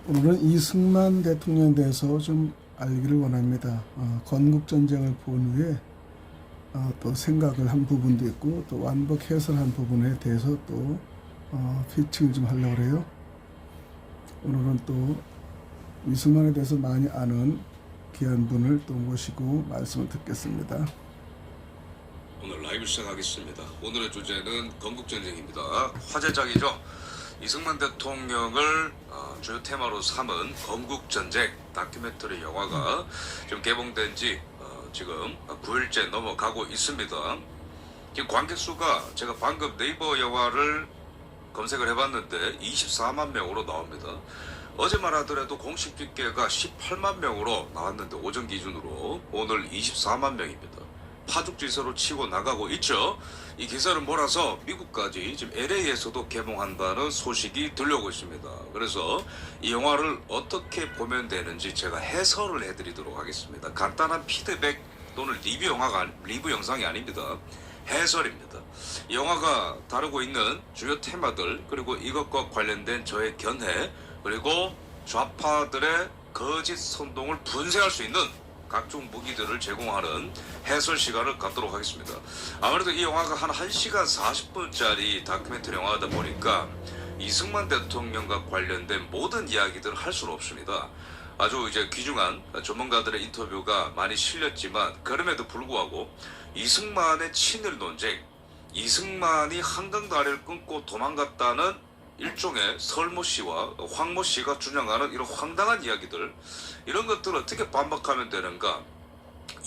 오늘은 이승만 대통령에 대해서 좀 알기를 원합니다. 건국전쟁을 본 후에 또 생각을 한 부분도 있고 또 완벽 해설한 부분에 대해서 또 피칭을 좀 하려고 그래요. 오늘은 또 이승만에 대해서 많이 아는 귀한 분을 또 모시고 말씀을 듣겠습니다. 오늘 라이브 시작하겠습니다. 오늘의 주제는 건국전쟁입니다. 화제작이죠. 이승만 대통령을 주요 테마로 삼은 건국전쟁 다큐멘터리 영화가 지금 개봉된 지 지금 9일째 넘어가고 있습니다. 지금 관객 수가 제가 방금 네이버 영화를 검색을 해봤는데 24만 명으로 나옵니다. 어제만 하더라도 공식 집계가 18만 명으로 나왔는데 오전 기준으로 오늘 24만 명입니다. 파죽지세로 치고 나가고 있죠. 이 기사를 몰아서 미국까지 지금 LA에서도 개봉한다는 소식이 들려오고 있습니다. 그래서 이 영화를 어떻게 보면 되는지 제가 해설을 해드리도록 하겠습니다. 간단한 피드백 또는 리뷰 영상이 아닙니다. 해설입니다. 이 영화가 다루고 있는 주요 테마들 그리고 이것과 관련된 저의 견해 그리고 좌파들의 거짓 선동을 분쇄할 수 있는 각종 무기들을 제공하는 해설 시간을 갖도록 하겠습니다. 아무래도 이 영화가 한 1시간 40분짜리 다큐멘터리 영화다 보니까 이승만 대통령과 관련된 모든 이야기들을 할 수는 없습니다. 아주 이제 귀중한 전문가들의 인터뷰가 많이 실렸지만 그럼에도 불구하고 이승만의 친일 논쟁, 이승만이 한강 다리를 끊고 도망갔다는 일종의 설모 씨와 황모 씨가 주장하는 이런 황당한 이야기들, 이런 것들을 어떻게 반박하면 되는가?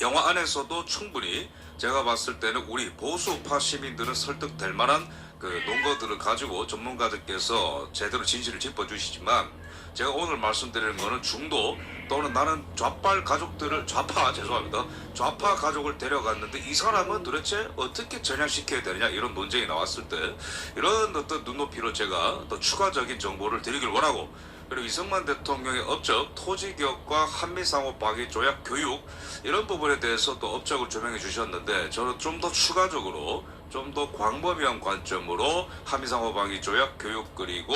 영화 안에서도 충분히 제가 봤을 때는 우리 보수파 시민들은 설득될 만한 그 논거들을 가지고 전문가들께서 제대로 진실을 짚어주시지만 제가 오늘 말씀드리는 거는 중도 또는 나는 좌파 가족을 데려갔는데 이 사람은 도대체 어떻게 전향시켜야 되느냐 이런 논쟁이 나왔을 때 이런 어떤 눈높이로 제가 더 추가적인 정보를 드리길 원하고, 그리고 이승만 대통령의 업적, 토지개혁과 한미상호 방위 조약 교육 이런 부분에 대해서 또 업적을 조명해 주셨는데 저는 좀 더 추가적으로 좀 더 광범위한 관점으로 한미상호 방위 조약 교육 그리고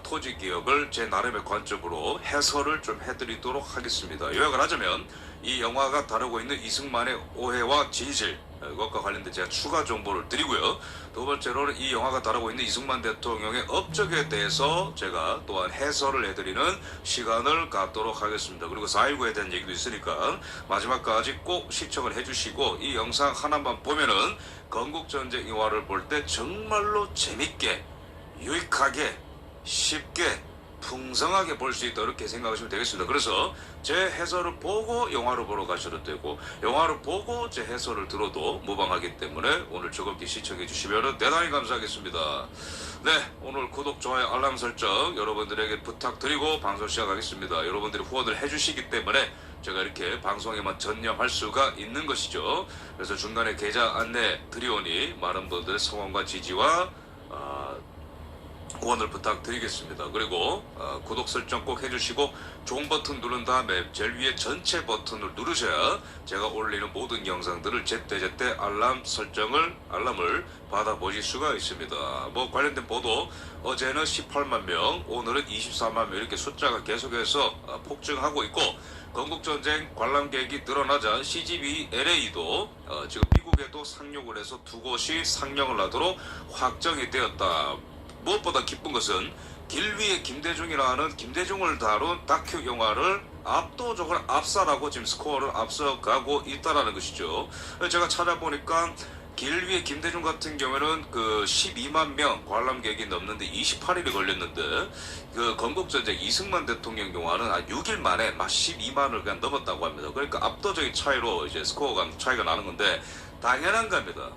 토지개혁을 제 나름의 관점으로 해설을 좀 해드리도록 하겠습니다. 요약을 하자면 이 영화가 다루고 있는 이승만의 오해와 진실 이것과 관련된 제가 추가 정보를 드리고요. 두 번째로는 이 영화가 다루고 있는 이승만 대통령의 업적에 대해서 제가 또한 해설을 해드리는 시간을 갖도록 하겠습니다. 그리고 4.19에 대한 얘기도 있으니까 마지막까지 꼭 시청을 해주시고 이 영상 하나만 보면은 건국전쟁 영화를 볼 때 정말로 재밌게 유익하게 쉽게 풍성하게 볼 수 있다 이렇게 생각하시면 되겠습니다. 그래서 제 해설을 보고 영화를 보러 가셔도 되고 영화를 보고 제 해설을 들어도 무방하기 때문에 오늘 즐겁게 시청해 주시면 대단히 감사하겠습니다. 네, 오늘 구독, 좋아요, 알람 설정 여러분들에게 부탁드리고 방송 시작하겠습니다. 여러분들이 후원을 해주시기 때문에 제가 이렇게 방송에만 전념할 수가 있는 것이죠. 그래서 중간에 계좌 안내 드리오니 많은 분들의 성원과 지지와 후원을 부탁드리겠습니다. 그리고 구독 설정 꼭 해주시고 종 버튼 누른 다음에 제일 위에 전체 버튼을 누르셔야 제가 올리는 모든 영상들을 제때제때 알람을 받아보실 수가 있습니다. 뭐 관련된 보도 어제는 18만 명 오늘은 24만 명 이렇게 숫자가 계속해서 폭증하고 있고 건국전쟁 관람객이 늘어나자 CGV LA도 지금 미국에도 상륙을 해서 두 곳이 상영을 하도록 확정이 되었다. 무엇보다 기쁜 것은 길 위에 김대중이라는 김대중을 다룬 다큐 영화를 압도적으로 압살하고 지금 스코어를 앞서가고 있다라는 것이죠. 제가 찾아보니까 길 위에 김대중 같은 경우에는 그 12만 명 관람객이 넘는데 28일이 걸렸는데 그 건국전쟁 이승만 대통령 영화는 한 6일 만에 막 12만을 그냥 넘었다고 합니다. 그러니까 압도적인 차이로 이제 스코어가 차이가 나는 건데 당연한 겁니다.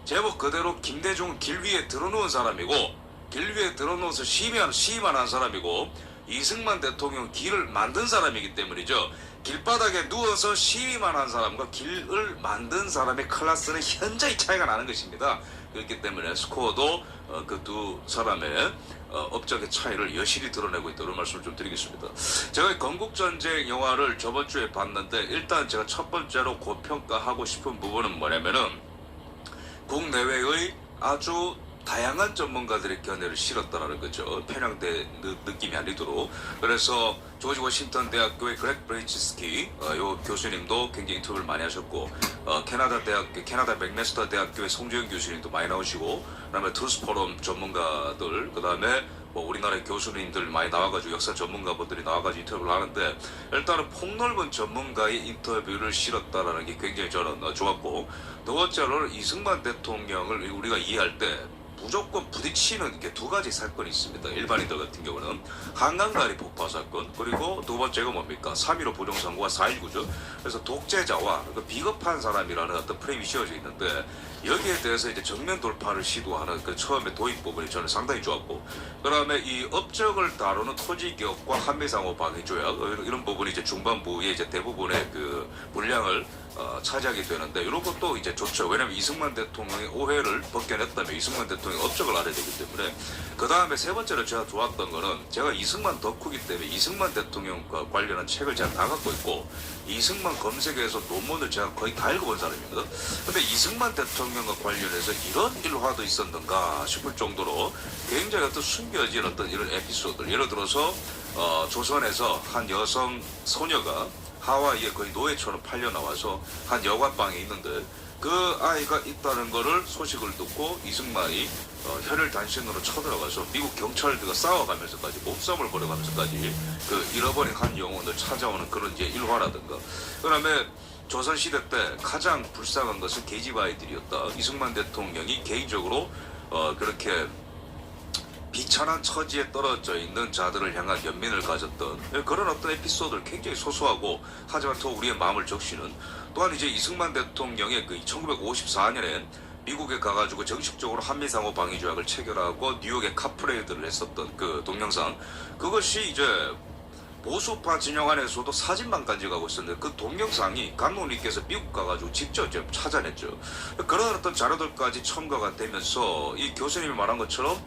제목 그대로 김대중은 길 위에 들어놓은 사람이고 길 위에 들어놓아서 시위만 한 사람이고 이승만 대통령 길을 만든 사람이기 때문이죠. 길바닥에 누워서 시위만 한 사람과 길을 만든 사람의 클래스는 현저히 차이가 나는 것입니다. 그렇기 때문에 스코어도 그 두 사람의 업적의 차이를 여실히 드러내고 있다는 말씀을 좀 드리겠습니다. 제가 건국전쟁 영화를 저번 주에 봤는데 일단 제가 첫 번째로 고평가하고 싶은 부분은 뭐냐면은 국내외의 아주 다양한 전문가들의 견해를 실었다라는 거죠. 편향된 느낌이 아니도록. 그래서 조지 워싱턴 대학교의 그렉 브레이치스키 요 교수님도 굉장히 인터뷰를 많이 하셨고, 캐나다 맥메스터 대학교의 송재현 교수님도 많이 나오시고, 그다음에 트루스 포럼 전문가들, 그다음에 뭐 우리나라의 교수님들 많이 나와가지고 역사 전문가분들이 나와가지고 인터뷰를 하는데, 일단은 폭넓은 전문가의 인터뷰를 실었다라는 게 굉장히 저는 좋았고, 두 번째로는 이승만 대통령을 우리가 이해할 때 무조건 부딪히는 게 두 가지 사건이 있습니다. 일반인들 같은 경우는 한강다리 폭파 사건, 그리고 두 번째가 뭡니까? 3.15 부정선거와 4.19죠. 그래서 독재자와 비겁한 사람이라는 어떤 프레임이 씌워져 있는데, 여기에 대해서 이제 정면 돌파를 시도하는 그 처음에 도입 부분이 저는 상당히 좋았고, 그다음에 이 업적을 다루는 토지개혁과 한미상호 방위조약 이런 부분이 이제 중반부에 이제 대부분의 그 분량을 차지하게 되는데, 이런 것도 이제 좋죠. 왜냐면 이승만 대통령의 오해를 벗겨냈다면 이승만 대통령의 업적을 알아야 되기 때문에. 그 다음에 세 번째로 제가 좋았던 거는, 제가 이승만 덕후기 때문에 이승만 대통령과 관련한 책을 제가 다 갖고 있고, 이승만 검색해서 논문을 제가 거의 다 읽어본 사람입니다. 근데 이승만 대통령과 관련해서 이런 일화도 있었는가 싶을 정도로 굉장히 어떤 숨겨진 어떤 이런 에피소드들, 예를 들어서 조선에서 한 여성 소녀가 하와이에 거의 노예처럼 팔려 나와서 한 여관방에 있는데, 그 아이가 있다는 거를 소식을 듣고 이승만이 혈혈 단신으로 쳐들어가서 미국 경찰들과 싸워가면서까지, 몸싸움을 벌여가면서까지 그 잃어버린 한 영혼을 찾아오는 그런 이제 일화라든가. 그다음에 조선시대 때 가장 불쌍한 것은 계집아이들이었다. 이승만 대통령이 개인적으로 그렇게 비천한 처지에 떨어져 있는 자들을 향한 연민을 가졌던 그런 어떤 에피소드를 굉장히 소소하고 하지만 더 우리의 마음을 적시는. 또한 이제 이승만 대통령의 그 1954년에 미국에 가가지고 정식적으로 한미상호 방위조약을 체결하고 뉴욕에 카프레이드를 했었던 그 동영상, 그것이 이제 보수파 진영 안에서도 사진만 간직하고 있었는데, 그 동영상이 감독님께서 미국 가가지고 직접 이제 찾아냈죠. 그런 어떤 자료들까지 첨가가 되면서 이 교수님이 말한 것처럼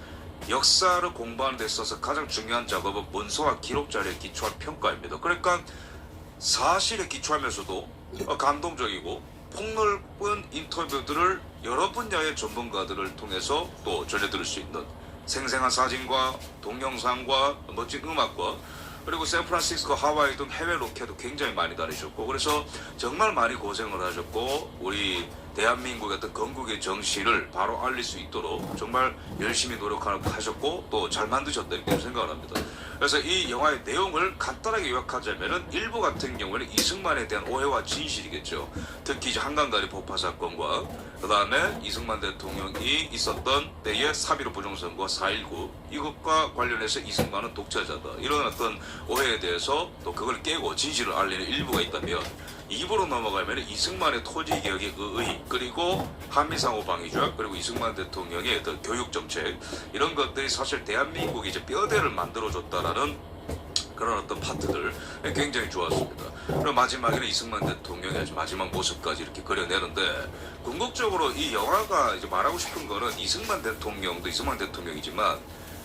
역사를 공부하는 데 있어서 가장 중요한 작업은 문서와 기록 자료에 기초한 평가입니다. 그러니까 사실에 기초하면서도 감동적이고 폭넓은 인터뷰들을 여러 분야의 전문가들을 통해서 또 전해드릴 수 있는 생생한 사진과 동영상과 멋진 음악과, 그리고 샌프란시스코, 하와이 등 해외 로케도 굉장히 많이 다니셨고, 그래서 정말 많이 고생을 하셨고, 우리 대한민국의 어떤 건국의 정신을 바로 알릴 수 있도록 정말 열심히 노력하셨고 또 잘 만드셨다, 이렇게 생각을 합니다. 그래서 이 영화의 내용을 간단하게 요약하자면은, 일부 같은 경우에는 이승만에 대한 오해와 진실이겠죠. 특히 이제 한강다리 폭파 사건과 그 다음에 이승만 대통령이 있었던 때의 3.15 부정선거와 4.19 이것과 관련해서 이승만은 독재자다, 이런 어떤 오해에 대해서 또 그걸 깨고 진실을 알리는 일부가 있다면, 2부로 넘어가면 이승만의 토지개혁의 의의, 그리고 한미상호 방위조약, 그리고 이승만 대통령의 어떤 교육정책, 이런 것들이 사실 대한민국이 이제 뼈대를 만들어줬다라는 그런 어떤 파트들 굉장히 좋았습니다. 그리고 마지막에는 이승만 대통령의 마지막 모습까지 이렇게 그려내는데, 궁극적으로 이 영화가 이제 말하고 싶은 거는 이승만 대통령도 이승만 대통령이지만,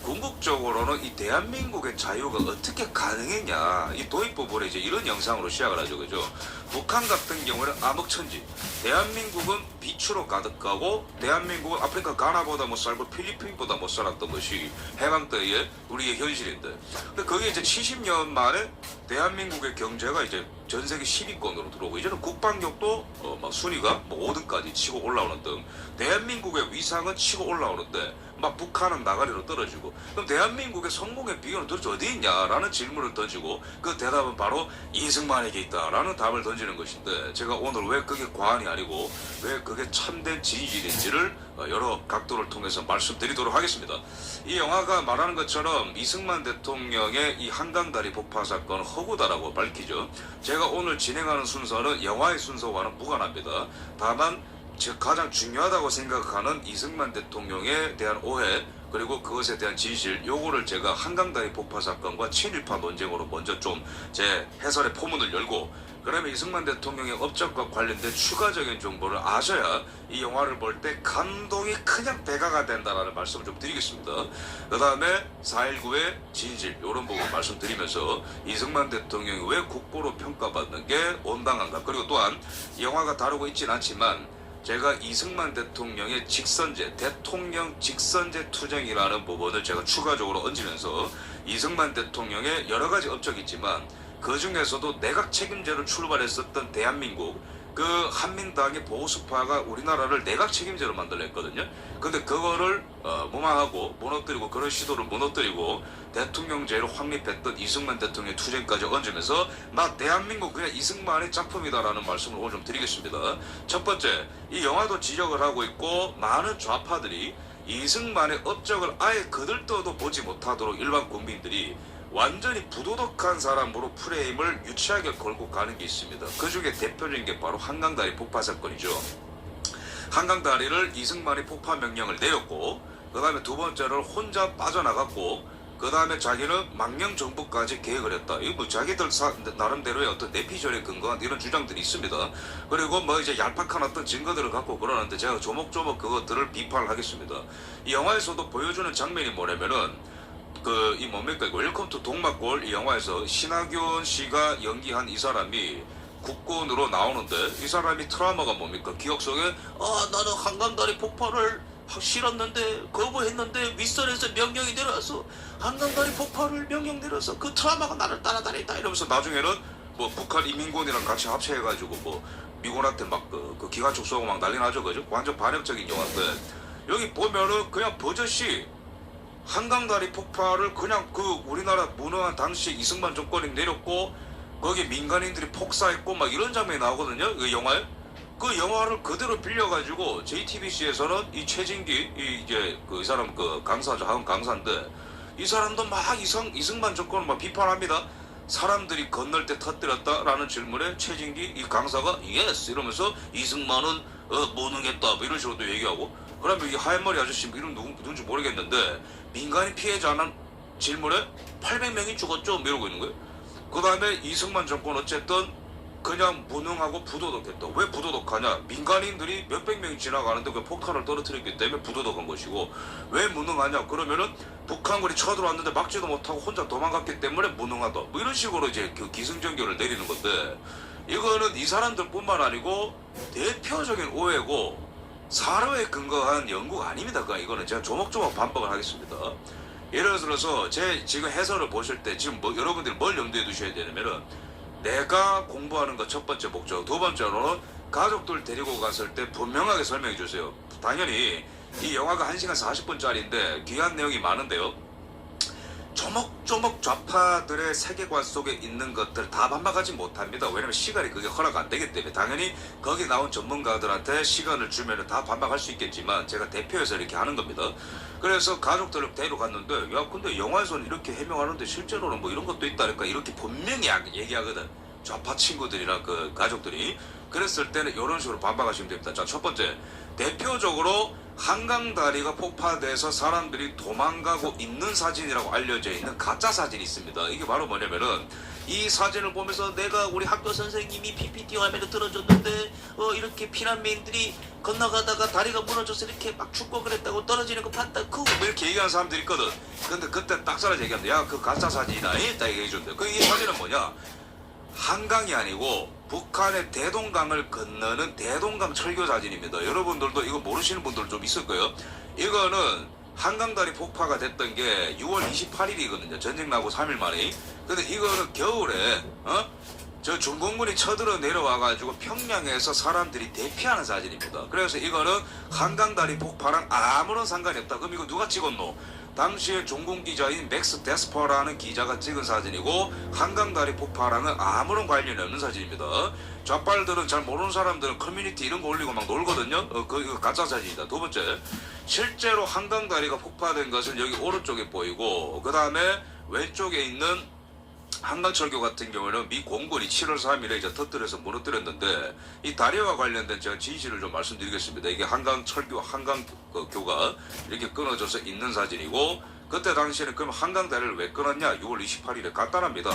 궁극적으로는 이 대한민국의 자유가 어떻게 가능했냐, 이 도입 부분에 이제 이런 영상으로 시작을 하죠, 그죠? 북한 같은 경우는 암흑천지, 대한민국은 빛으로 가득하고, 대한민국은 아프리카 가나보다 못 살고 필리핀보다 못 살았던 것이 해방 때의 우리의 현실인데, 근데 그게 이제 70년 만에 대한민국의 경제가 이제 전 세계 10위권으로 들어오고, 이제는 국방력도 막 순위가 뭐 5등까지 치고 올라오는 등 대한민국의 위상은 치고 올라오는데, 막 북한은 나가리로 떨어지고, 그럼 대한민국의 성공의 비결은 도대체 어디 있냐라는 질문을 던지고, 그 대답은 바로 이승만에게 있다라는 답을 던지는 것인데, 제가 오늘 왜 그게 과언이 아니고 왜 그게 참된 진실인지를 여러 각도를 통해서 말씀드리도록 하겠습니다. 이 영화가 말하는 것처럼 이승만 대통령의 이 한강다리 폭파 사건은 허구다라고 밝히죠. 제가 오늘 진행하는 순서는 영화의 순서와는 무관합니다. 다만 가장 중요하다고 생각하는 이승만 대통령에 대한 오해, 그리고 그것에 대한 진실, 요거를 제가 한강다리 폭파 사건과 친일파 논쟁으로 먼저 좀 제 해설의 포문을 열고, 그러면 이승만 대통령의 업적과 관련된 추가적인 정보를 아셔야 이 영화를 볼 때 감동이 그냥 배가가 된다라는 말씀을 좀 드리겠습니다. 그 다음에 4.19의 진실, 이런 부분 말씀드리면서 이승만 대통령이 왜 국보로 평가받는 게 온당한가, 그리고 또한 영화가 다루고 있진 않지만 제가 이승만 대통령의 직선제, 대통령 직선제 투쟁이라는 부분을 제가 추가적으로 얹으면서 이승만 대통령의 여러 가지 업적이 있지만 그 중에서도 내각 책임제를 출발했었던 대한민국 그 한민당의 보수파가 우리나라를 내각 책임제로 만들었거든요. 근데 그거를 무마하고 무너뜨리고 그런 시도를 무너뜨리고 대통령제를 확립했던 이승만 대통령의 투쟁까지 얹으면서 나 대한민국 그냥 이승만의 작품이다라는 말씀을 오늘 좀 드리겠습니다. 첫 번째, 이 영화도 지적을 하고 있고 많은 좌파들이 이승만의 업적을 아예 거들떠도 보지 못하도록 일반 국민들이 완전히 부도덕한 사람으로 프레임을 유치하게 걸고 가는 게 있습니다. 그 중에 대표적인 게 바로 한강다리 폭파 사건이죠. 한강다리를 이승만이 폭파 명령을 내렸고 그 다음에 두 번째로 혼자 빠져나갔고 그 다음에 자기는 망명정부까지 계획을 했다. 이거 뭐 자기들 나름대로의 어떤 내피셜에 근거한 이런 주장들이 있습니다. 그리고 뭐 이제 얄팍한 어떤 증거들을 갖고 그러는데 제가 조목조목 그것들을 비판을 하겠습니다. 이 영화에서도 보여주는 장면이 뭐냐면은 이 뭡니까 웰컴 투 동막골 이 영화에서 신하균 씨가 연기한 이 사람이 국군으로 나오는데 이 사람이 트라우마가 뭡니까 기억 속에 나는 한강다리 폭발을 싫었는데 거부했는데 윗선에서 명령이 내려서 한강다리 폭발을 명령 내려서 그 트라우마가 나를 따라다닌다 이러면서 나중에는 뭐 북한 인민군이랑 같이 합체해가지고 뭐 미군한테 막 그 기관총 쏘고 막 난리 나죠 그죠 완전 반역적인 영화인데 여기 보면은 그냥 버젓이 한강다리 폭발을 그냥 그 우리나라 무능한 당시 이승만 정권이 내렸고 거기 민간인들이 폭사했고 막 이런 장면이 나오거든요. 그 영화에 그 영화를 그대로 빌려가지고 JTBC에서는 이 최진기 이제 이 사람 그 강사죠 하은 강사인데 이 사람도 막 이승만 정권을 막 비판합니다. 사람들이 건널 때 터뜨렸다라는 질문에 최진기 이 강사가 예스 이러면서 이승만은 무능했다 뭐 이런 식으로도 얘기하고 그러면 이 하얀머리 아저씨 이름 누군지 모르겠는데 민간인 피해자는 질문에 800명이 죽었죠 이러고 있는 거예요. 그 다음에 이승만 정권 어쨌든 그냥 무능하고 부도덕했다. 왜 부도덕하냐? 민간인들이 몇백 명이 지나가는데 그 폭탄을 떨어뜨렸기 때문에 부도덕한 것이고 왜 무능하냐? 그러면은 북한군이 쳐들어왔는데 막지도 못하고 혼자 도망갔기 때문에 무능하다. 뭐 이런 식으로 이제 그 기승전결을 내리는 건데 이거는 이 사람들뿐만 아니고 대표적인 오해고 사료에 근거한 연구가 아닙니다. 이거는 제가 조목조목 반박을 하겠습니다. 예를 들어서 제 지금 해설을 보실 때 지금 뭐 여러분들이 뭘 염두에 두셔야 되냐면은 내가 공부하는 것 첫 번째 목적, 두 번째로는 가족들 데리고 갔을 때 분명하게 설명해 주세요. 당연히 이 영화가 1시간 40분짜리인데 귀한 내용이 많은데요. 조목조목 좌파들의 세계관 속에 있는 것들 다 반박하지 못합니다. 왜냐면 시간이 그게 허락 안 되기 때문에 당연히 거기 나온 전문가들한테 시간을 주면 다 반박할 수 있겠지만 제가 대표해서 이렇게 하는 겁니다. 그래서 가족들을 데려갔는데 야 근데 영화에서는 이렇게 해명하는데 실제로는 뭐 이런 것도 있다니까 이렇게 분명히 얘기하거든. 좌파 친구들이랑 그 가족들이 그랬을 때는 이런 식으로 반박하시면 됩니다. 자, 첫 번째 대표적으로 한강다리가 폭파돼서 사람들이 도망가고 있는 사진이라고 알려져 있는 가짜 사진이 있습니다. 이게 바로 뭐냐면은 이 사진을 보면서 내가 우리 학교 선생님이 PPT 화면에 들어줬는데 이렇게 피난민들이 건너가다가 다리가 무너져서 이렇게 막 죽고 그랬다고 떨어지는 거 봤다. 뭐 이렇게 얘기하는 사람들이 있거든. 근데 그때 딱 사람 얘기하는데 야 그 가짜 사진이다. 딱 얘기해준대. 이 사진은 뭐냐? 한강이 아니고 북한의 대동강을 건너는 대동강 철교 사진입니다. 여러분들도 이거 모르시는 분들 좀 있을 거예요. 이거는 한강다리 폭파가 됐던 게 6월 28일이거든요. 전쟁 나고 3일 만에. 근데 이거는 겨울에 저 중공군이 쳐들어 내려와가지고 평양에서 사람들이 대피하는 사진입니다. 그래서 이거는 한강다리 폭파랑 아무런 상관이 없다. 그럼 이거 누가 찍었노? 당시에 종군 기자인 맥스 데스퍼라는 기자가 찍은 사진이고 한강다리 폭파랑은 아무런 관련이 없는 사진입니다. 좌빨들은 잘 모르는 사람들은 커뮤니티 이런 거 올리고 막 놀거든요. 이거 가짜 사진이다. 두 번째, 실제로 한강다리가 폭파된 것은 여기 오른쪽에 보이고 그 다음에 왼쪽에 있는 한강철교 같은 경우에는 미 공군이 7월 3일에 이제 터뜨려서 무너뜨렸는데 이 다리와 관련된 제가 진실을 좀 말씀드리겠습니다. 이게 한강철교, 한강교가 이렇게 끊어져서 있는 사진이고 그때 당시에는 그럼 한강다리를 왜 끊었냐? 6월 28일에 간단합니다.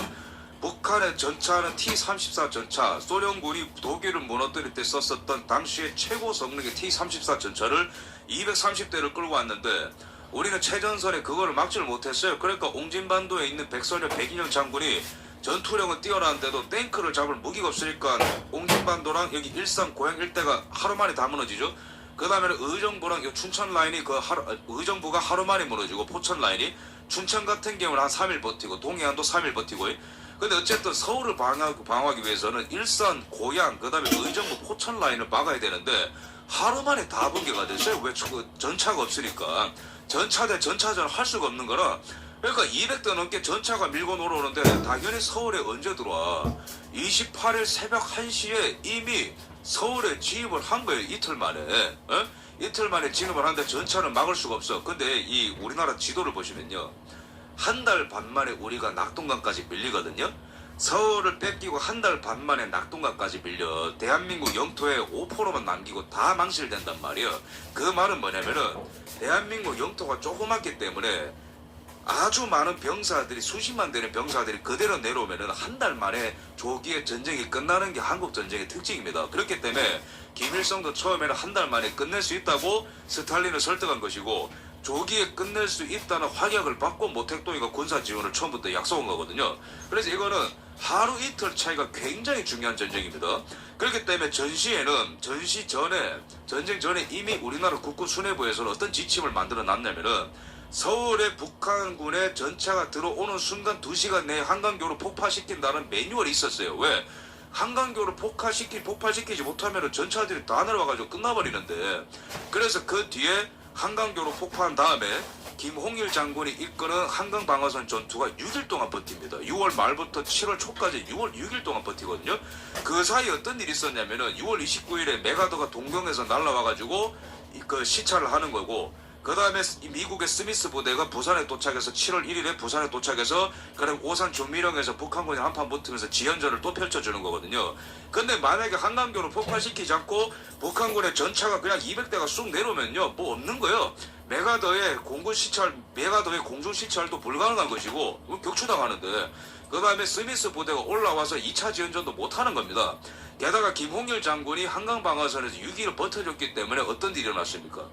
북한의 전차는 T-34 전차, 소련군이 독일을 무너뜨릴 때 썼었던 당시의 최고 성능의 T-34 전차를 230대를 끌고 왔는데 우리는 최전선에 그거를 막지를 못했어요. 그러니까 옹진반도에 있는 백선엽 백인영 장군이 전투력은 뛰어나는데도 탱크를 잡을 무기가 없으니까 옹진반도랑 여기 일산 고양 일대가 하루 만에 다 무너지죠. 그 다음에는 의정부랑 이 춘천 라인이 의정부가 하루 만에 무너지고 포천 라인이 춘천 같은 경우는 한 3일 버티고 동해안도 3일 버티고. 근데 어쨌든 서울을 방어하기 위해서는 일산 고양 그 다음에 의정부 포천 라인을 막아야 되는데 하루 만에 다 붕괴가 됐어요. 왜 전차가 없으니까 전차 대 전차전을 할 수가 없는 거라. 그러니까 200대 넘게 전차가 밀고 놀아오는데 당연히 서울에 언제 들어와. 28일 새벽 1시에 이미 서울에 진입을 한 거예요. 이틀 만에. 이틀 만에 진입을 하는데 전차는 막을 수가 없어. 근데 이 우리나라 지도를 보시면요, 한 달 반 만에 우리가 낙동강까지 밀리거든요. 서울을 뺏기고 한 달 반 만에 낙동강까지 밀려 대한민국 영토에 5%만 남기고 다 망실된단 말이에요. 그 말은 뭐냐면은 대한민국 영토가 조그맣기 때문에 아주 많은 병사들이, 수십만 되는 병사들이 그대로 내려오면은 한 달 만에 조기에 전쟁이 끝나는 게 한국 전쟁의 특징입니다. 그렇기 때문에 김일성도 처음에는 한 달 만에 끝낼 수 있다고 스탈린을 설득한 것이고, 조기에 끝낼 수 있다는 확약을 받고 모택동이가 군사 지원을 처음부터 약속한 거거든요. 그래서 이거는 하루 이틀 차이가 굉장히 중요한 전쟁입니다. 그렇기 때문에 전쟁 전에 이미 우리나라 국군 수뇌부에서는 어떤 지침을 만들어 놨냐면은 서울에 북한군의 전차가 들어오는 순간 2시간 내에 한강교로 폭파시킨다는 매뉴얼이 있었어요. 왜? 한강교를 폭파시키지 못하면 전차들이 다 내려와가지고 끝나버리는데, 그래서 그 뒤에 한강교로 폭파한 다음에 김홍일 장군이 이끄는 한강 방어선 전투가 6일 동안 버팁니다. 6월 말부터 7월 초까지 6일 동안 버티거든요. 그 사이에 어떤 일이 있었냐면은 6월 29일에 메가더가 동경에서 날라와가지고 그 시찰을 하는 거고, 그 다음에 미국의 스미스 부대가 부산에 도착해서 7월 1일에 부산에 도착해서 그럼 오산 조미령에서 북한군이 한판 붙으면서 지연전을 또 펼쳐주는 거거든요. 근데 만약에 한강교를 폭파시키지 않고 북한군의 전차가 그냥 200대가 쑥 내려오면요, 뭐 없는 거예요. 메가더의 공중 시찰도 불가능한 것이고 격추당하는데, 그 다음에 스미스 부대가 올라와서 2차 지연전도 못하는 겁니다. 게다가 김홍일 장군이 한강 방어선에서 6일을 버텨줬기 때문에 어떤 일이 일어났습니까?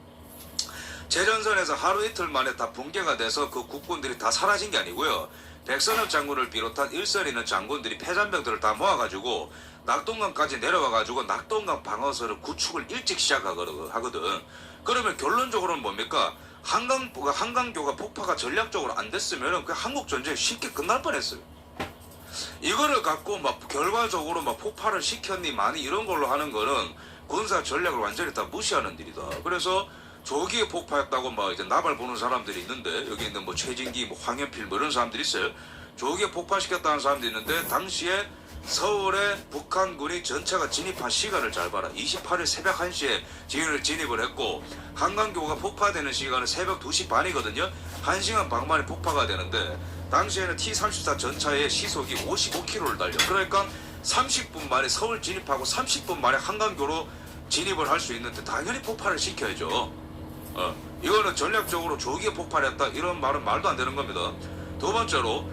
제전선에서 하루 이틀 만에 다 붕괴가 돼서 그 국군들이 다 사라진 게 아니고요. 백선엽 장군을 비롯한 일선에 있는 장군들이 패잔병들을 다 모아가지고 낙동강까지 내려와가지고 낙동강 방어선을 구축을 일찍 시작하거든. 그러면 결론적으로는 뭡니까? 한강교가 폭파가 전략적으로 안 됐으면 그 한국 전쟁이 쉽게 끝날 뻔했어요. 이거를 갖고 막 결과적으로 막 폭발을 시켰니 많이 이런 걸로 하는 거는 군사 전략을 완전히 다 무시하는 일이다. 그래서 조기에 폭파했다고 막 이제 나발 보는 사람들이 있는데, 여기 있는 뭐 최진기, 뭐 황현필 뭐 이런 사람들이 있어요. 조기에 폭파시켰다는 사람들이 있는데, 당시에 서울에 북한군이 전차가 진입한 시간을 잘 봐라. 28일 새벽 1시에 진입을 했고, 한강교가 폭파되는 시간은 새벽 2시 반이거든요. 1시간 반 만에 폭파가 되는데, 당시에는 T-34 전차의 시속이 55km를 달려. 그러니까 30분 만에 서울 진입하고 30분 만에 한강교로 진입을 할 수 있는데 당연히 폭발을 시켜야죠. 이거는 전략적으로 조기에 폭발했다 이런 말은 말도 안 되는 겁니다. 두 번째로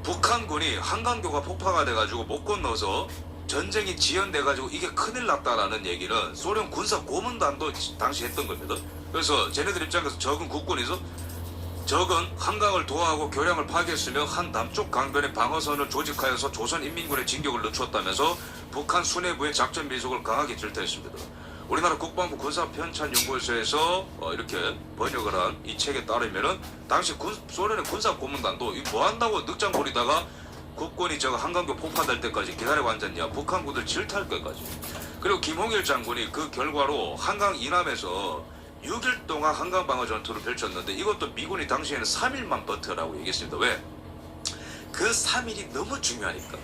북한군이 한강교가 폭파가 돼가지고 못 건너서 전쟁이 지연돼가지고 이게 큰일 났다라는 얘기는 소련 군사 고문단도 당시 했던 겁니다. 그래서 쟤네들 입장에서 적은 국군이죠. 적은 한강을 도하하고 교량을 파괴했으며 한 남쪽 강변에 방어선을 조직하여서 조선인민군의 진격을 늦췄다면서 북한 수뇌부의 작전 미숙을 강하게 질타했습니다. 우리나라 국방부 군사편찬연구소에서 이렇게 번역을 한 이 책에 따르면은 당시 소련의 군사 고문단도 뭐 한다고 늑장 부리다가 국군이 한강교 폭파될 때까지 기다리고 앉았냐, 북한군들 질타할 때까지. 그리고 김홍일 장군이 그 결과로 한강 이남에서 6일 동안 한강 방어 전투를 펼쳤는데, 이것도 미군이 당시에는 3일만 버텨라고 얘기했습니다. 왜? 그 3일이 너무 중요하니까.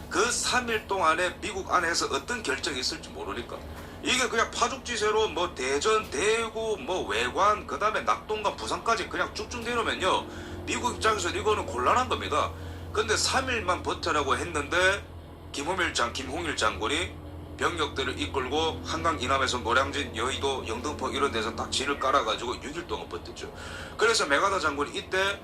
그 3일 동안에 미국 안에서 어떤 결정이 있을지 모르니까. 이게 그냥 파죽지세로 뭐 대전, 대구, 뭐 외관, 그 다음에 낙동강, 부산까지 그냥 쭉쭉 내려오면요, 미국 입장에서 이거는 곤란한 겁니다. 근데 3일만 버텨라고 했는데 김홍일 장군이 병력들을 이끌고 한강 이남에서 노량진, 여의도, 영등포 이런 데서 딱 진을 깔아가지고 6일 동안 버텼죠. 그래서 메가더 장군이 이때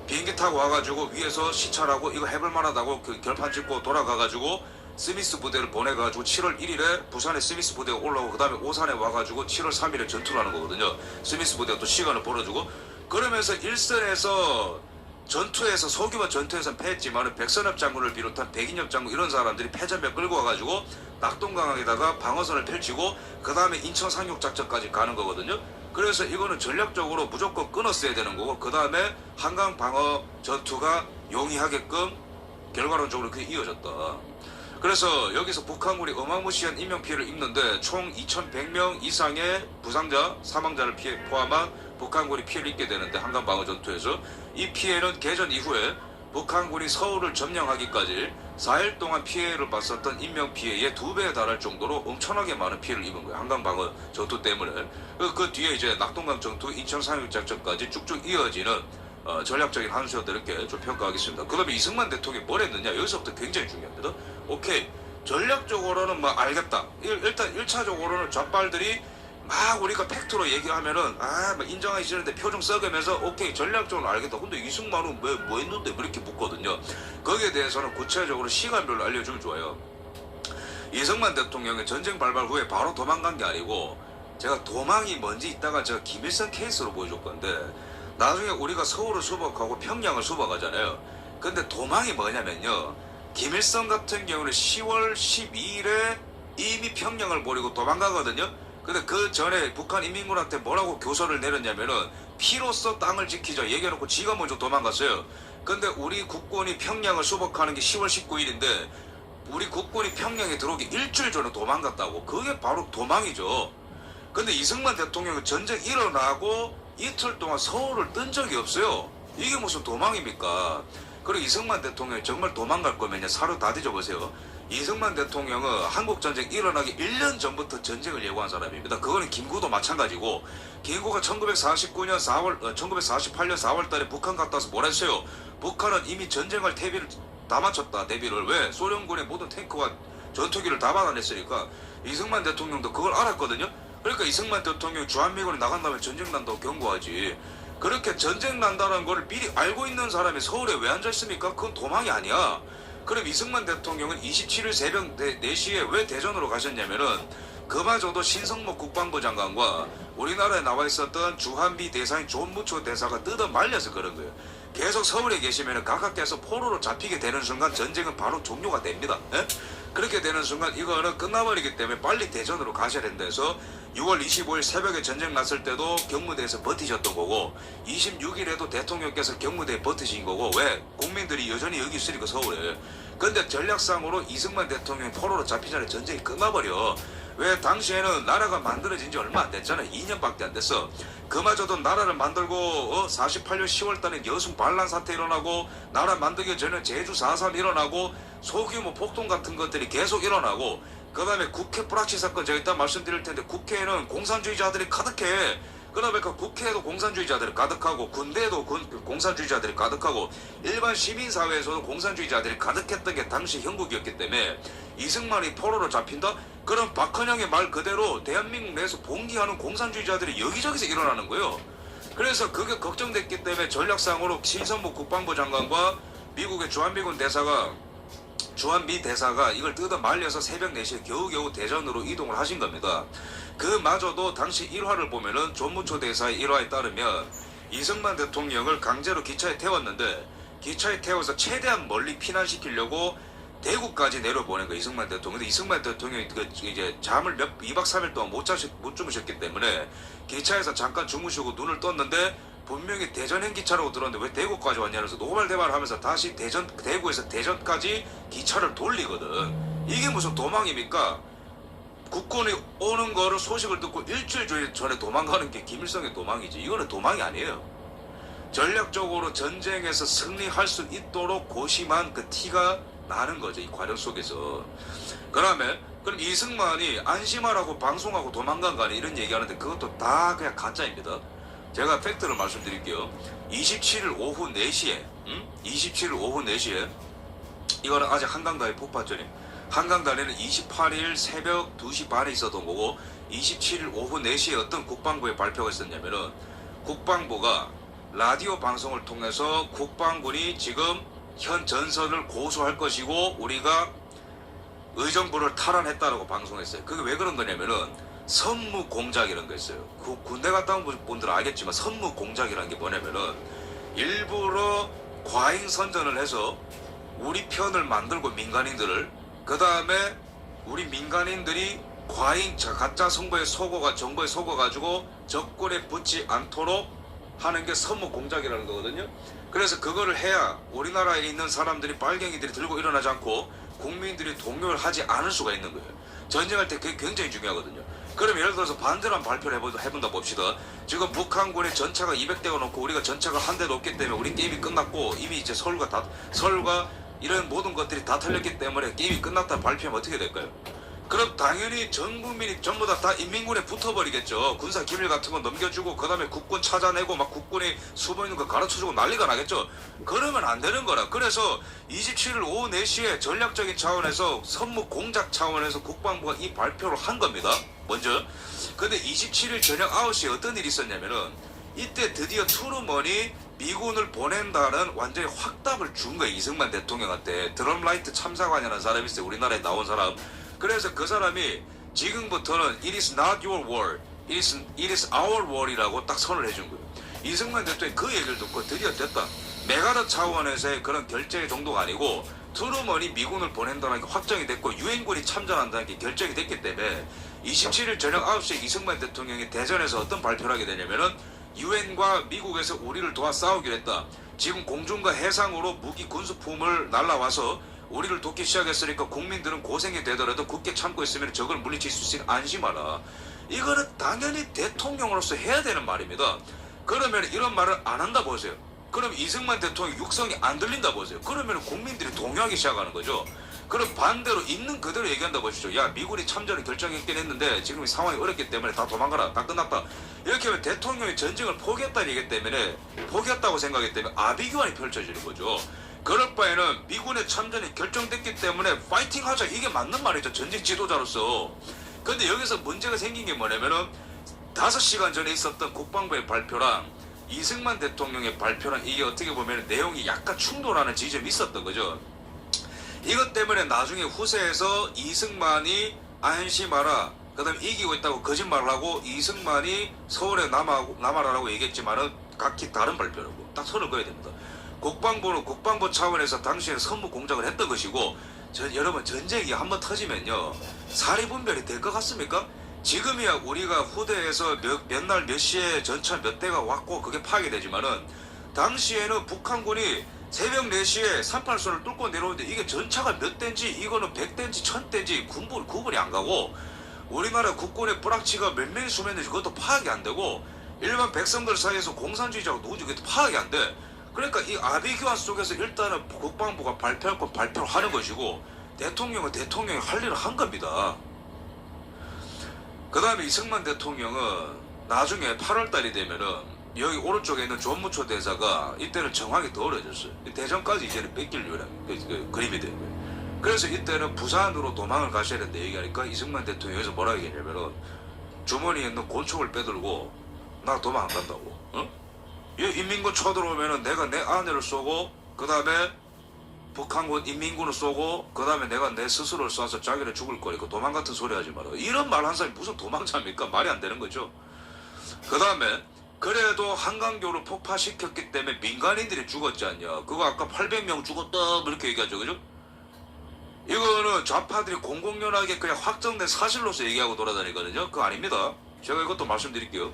비행기 타고 와가지고 위에서 시찰하고 이거 해볼 만하다고 그 결판 짓고 돌아가가지고 스미스 부대를 보내가지고 7월 1일에 부산에 스미스 부대가 올라오고 그 다음에 오산에 와가지고 7월 3일에 전투를 하는 거거든요. 스미스 부대가 또 시간을 벌어주고, 그러면서 일선에서 전투에서 소규모 전투에서 패했지만 백선엽 장군을 비롯한 백인엽 장군 이런 사람들이 패전멸 끌고 와가지고 낙동강에다가 방어선을 펼치고 그 다음에 인천 상륙작전까지 가는 거거든요. 그래서 이거는 전략적으로 무조건 끊었어야 되는 거고 그 다음에 한강 방어 전투가 용이하게끔 결과론적으로 그게 이어졌다. 그래서 여기서 북한군이 어마무시한 인명피해를 입는데 총 2100명 이상의 부상자, 사망자를 포함한 북한군이 피해를 입게 되는데 한강 방어 전투에서 이 피해는 개전 이후에 북한군이 서울을 점령하기까지 4일 동안 피해를 봤었던 인명피해의 2배에 달할 정도로 엄청나게 많은 피해를 입은 거예요. 한강 방어 전투 때문에. 그 뒤에 이제 낙동강 전투, 인천 상륙작전까지 쭉쭉 이어지는 전략적인 한 수였다 이렇게 좀 평가하겠습니다. 그 다음에 이승만 대통령이 뭘 했느냐 여기서부터 굉장히 중요합니다. 오케이 전략적으로는 뭐 알겠다. 일단 1차적으로는 좌빨들이 막 우리가 팩트로 얘기하면은 막 인정하기 싫은데 표정 썩으면서 오케이 전략적으로 알겠다. 근데 이승만은 뭐 했는데 뭐 이렇게 묻거든요. 거기에 대해서는 구체적으로 시간별로 알려주면 좋아요. 이승만 대통령이 전쟁 발발 후에 바로 도망간 게 아니고 제가 도망이 뭔지 이따가 제가 김일성 케이스로 보여줄 건데 나중에 우리가 서울을 수복하고 평양을 수복하잖아요. 근데 도망이 뭐냐면요. 김일성 같은 경우는 10월 12일에 이미 평양을 버리고 도망가거든요. 근데 그 전에 북한 인민군한테 뭐라고 교서를 내렸냐면은 피로써 땅을 지키자 얘기해놓고 지가 먼저 도망갔어요. 근데 우리 국군이 평양을 수복하는 게 10월 19일인데 우리 국군이 평양에 들어오기 일주일 전에 도망갔다고. 그게 바로 도망이죠. 근데 이승만 대통령은 전쟁 일어나고 이틀 동안 서울을 뜬 적이 없어요. 이게 무슨 도망입니까? 그리고 이승만 대통령이 정말 도망갈 거면요. 사료 다 뒤져보세요. 이승만 대통령은 한국전쟁 일어나기 1년 전부터 전쟁을 예고한 사람입니다. 그거는 김구도 마찬가지고 김구가 1948년 4월 달에 북한 갔다 와서 뭐라 했어요? 북한은 이미 전쟁할 대비를 다 마쳤다. 대비를. 왜? 소련군의 모든 탱크와 전투기를 다 받아냈으니까 이승만 대통령도 그걸 알았거든요. 그러니까 이승만 대통령이 주한미군이 나간 다음에 전쟁 난다고 경고하지. 그렇게 전쟁 난다는 걸 미리 알고 있는 사람이 서울에 왜 앉아있습니까? 그건 도망이 아니야. 그럼 이승만 대통령은 27일 새벽 4시에 왜 대전으로 가셨냐면은 그마저도 신성목 국방부 장관과 우리나라에 나와 있었던 주한미 대사인 존무초 대사가 뜯어 말려서 그런 거예요. 계속 서울에 계시면 각각께서 포로로 잡히게 되는 순간 전쟁은 바로 종료가 됩니다. 에? 그렇게 되는 순간 이거는 끝나버리기 때문에 빨리 대전으로 가셔야 된다 해서 6월 25일 새벽에 전쟁 났을 때도 경무대에서 버티셨던 거고 26일에도 대통령께서 경무대에 버티신 거고 왜? 국민들이 여전히 여기 있으니까 서울에. 근데 전략상으로 이승만 대통령이 포로로 잡히자니 전쟁이 끝나버려. 왜? 당시에는 나라가 만들어진 지 얼마 안 됐잖아요. 2년밖에 안 됐어. 그마저도 나라를 만들고 48년 10월 달에 여순 반란 사태 일어나고 나라 만들기 전에 제주 4.3 일어나고 소규모 폭동 같은 것들이 계속 일어나고 그 다음에 국회 뿌라치 사건 제가 이따 말씀드릴 텐데 국회에는 공산주의자들이 가득해. 그러니까 국회에도 공산주의자들이 가득하고 군대에도 공산주의자들이 가득하고 일반 시민사회에서도 공산주의자들이 가득했던 게 당시 형국이었기 때문에 이승만이 포로로 잡힌다? 그럼 박헌영의 말 그대로 대한민국 내에서 봉기하는 공산주의자들이 여기저기서 일어나는 거예요. 그래서 그게 걱정됐기 때문에 전략상으로 신성목 국방부 장관과 미국의 주한미군 대사가 주한미 대사가 이걸 뜯어 말려서 새벽 4시에 겨우겨우 대전으로 이동을 하신 겁니다. 그마저도 당시 일화를 보면은 존무초 대사의 일화에 따르면 이승만 대통령을 강제로 기차에 태웠는데 기차에 태워서 최대한 멀리 피난시키려고 대구까지 내려보낸 거예요. 이승만 대통령. 근데 이승만 대통령이 이제 잠을 2박 3일 동안 못 주무셨기 때문에 기차에서 잠깐 주무시고 눈을 떴는데 분명히 대전행 기차라고 들었는데 왜 대구까지 왔냐 그래서 노발대발 하면서 다시 대구에서 대전까지 기차를 돌리거든. 이게 무슨 도망입니까? 국군이 오는 거를 소식을 듣고 일주일 전에 도망가는 게 김일성의 도망이지. 이거는 도망이 아니에요. 전략적으로 전쟁에서 승리할 수 있도록 고심한 그 티가 나는 거죠. 이 과정 속에서. 그럼 이승만이 안심하라고 방송하고 도망간 거 아니에요? 이런 얘기하는데 그것도 다 그냥 가짜입니다. 제가 팩트를 말씀드릴게요. 27일 오후 4시에 27일 오후 4시에 이거는 아직 한강다리 폭파전이 한강다리는 28일 새벽 2시 반에 있었던 거고 27일 오후 4시에 어떤 국방부의 발표가 있었냐면은 국방부가 라디오 방송을 통해서 국방군이 지금 현 전선을 고수할 것이고 우리가 의정부를 탈환했다라고 방송했어요. 그게 왜 그런 거냐면은 선무 공작이라는 거 있어요. 그 군대 갔다 온 분들은 알겠지만 선무 공작이라는 게 뭐냐면은 일부러 과잉 선전을 해서 우리 편을 만들고 민간인들을, 그 다음에 우리 민간인들이 과잉 가짜 정보에 속아가지고 정권에 붙지 않도록 하는 게 선무 공작이라는 거거든요. 그래서 그거를 해야 우리나라에 있는 사람들이, 빨갱이들이 들고 일어나지 않고 국민들이 동요를 하지 않을 수가 있는 거예요. 전쟁할 때 그게 굉장히 중요하거든요. 그럼 예를 들어서 반대로 한번 발표를 해본다 봅시다. 지금 북한군의 전차가 200대가 넘고 우리가 전차가 한 대도 없기 때문에 우리 게임이 끝났고, 이미 이제 서울과 이런 모든 것들이 다 털렸기 때문에 게임이 끝났다 발표하면 어떻게 될까요? 그럼 당연히 전 국민이 전부 다 인민군에 붙어버리겠죠. 군사 기밀 같은 거 넘겨주고, 그 다음에 국군 찾아내고 막 국군이 숨어 있는 거 가르쳐주고 난리가 나겠죠. 그러면 안 되는 거라. 그래서 27일 오후 4시에 전략적인 차원에서 선무 공작 차원에서 국방부가 이 발표를 한 겁니다. 먼저. 근데 27일 저녁 9시에 어떤 일이 있었냐면은, 이때 드디어 트루먼이 미군을 보낸다는 완전히 확답을 준 거예요. 이승만 대통령한테. 드럼라이트 참사관이라는 사람이 있어요. 우리나라에 나온 사람. 그래서 그 사람이 지금부터는 It is not your war, it is our war이라고 딱 선을 해준 거예요. 이승만 대통령이 그 얘기를 듣고 드디어 됐다. 메가더 차원에서의 그런 결정의 정도가 아니고, 트루먼이 미군을 보낸다는 게 확정이 됐고 유엔군이 참전한다는 게 결정이 됐기 때문에 27일 저녁 9시에 이승만 대통령이 대전에서 어떤 발표를 하게 되냐면은, 유엔과 미국에서 우리를 도와 싸우기로 했다. 지금 공중과 해상으로 무기 군수품을 날라와서 우리를 돕기 시작했으니까 국민들은 고생이 되더라도 굳게 참고 있으면 적을 물리칠 수 있으니 안심하라. 이거는 당연히 대통령으로서 해야 되는 말입니다. 그러면 이런 말을 안 한다 보세요. 그럼 이승만 대통령 육성이 안 들린다 보세요. 그러면 국민들이 동요하기 시작하는 거죠. 그럼 반대로 있는 그대로 얘기한다 보시죠. 야, 미군이 참전을 결정했긴 했는데 지금 상황이 어렵기 때문에 다 도망가라. 다 끝났다. 이렇게 하면 대통령이 전쟁을 포기했다는 얘기 때문에, 포기했다고 생각했기 때문에 아비규환이 펼쳐지는 거죠. 그럴 바에는 미군의 참전이 결정됐기 때문에 파이팅 하자. 이게 맞는 말이죠. 전쟁 지도자로서. 근데 여기서 문제가 생긴 게 뭐냐면은, 5시간 전에 있었던 국방부의 발표랑 이승만 대통령의 발표랑 이게 어떻게 보면 내용이 약간 충돌하는 지점이 있었던 거죠. 이것 때문에 나중에 후세에서 이승만이 안심하라, 그 다음에 이기고 있다고 거짓말을 하고, 이승만이 서울에 남아라라고 얘기했지만은 각기 다른 발표라고 딱 선을 그어야 됩니다. 국방부는 국방부 차원에서 당시에 선무 공작을 했던 것이고, 여러분 전쟁이 한번 터지면요 사리분별이 될 것 같습니까? 지금이야 우리가 후대에서 몇 날 몇 시에 전차 몇 대가 왔고 그게 파악이 되지만은, 당시에는 북한군이 새벽 4시에 38선을 뚫고 내려오는데 이게 전차가 몇 대인지, 이거는 100대인지 1000대인지 구분이 안 가고, 우리나라 국군의 뿌락치가 몇 명이 숨었는지 그것도 파악이 안 되고, 일반 백성들 사이에서 공산주의자가 누군지 그것도 파악이 안 돼. 그러니까 이 아비규환 속에서 일단은 국방부가 발표할 건 발표를 하는 것이고, 대통령은 대통령이 할 일을 한 겁니다. 그 다음에 이승만 대통령은 나중에 8월달이 되면은 여기 오른쪽에 있는 조무초 대사가 이때는 정황이 더 어려졌어요. 대전까지 이제는 뺏길 그림이 된 거예요. 그래서 이때는 부산으로 도망을 가셔야 된다 얘기하니까 이승만 대통령이 여기서 뭐라 얘기했냐면은, 주머니에 있는 권총을 빼들고 나 도망 안 간다고. 응? 인민군 쳐들어오면은 내가 내 아내를 쏘고, 그 다음에 북한군 인민군을 쏘고, 그 다음에 내가 내 스스로를 쏴서 자기를 죽을 거니까 도망 같은 소리 하지 마라. 이런 말 한 사람이 무슨 도망자입니까? 말이 안 되는 거죠. 그 다음에 그래도 한강교를 폭파시켰기 때문에 민간인들이 죽었지 않냐. 그거 아까 800명 죽었다 이렇게 얘기하죠. 그죠? 이거는 좌파들이 공공연하게 그냥 확정된 사실로서 얘기하고 돌아다니거든요. 그거 아닙니다. 제가 이것도 말씀드릴게요.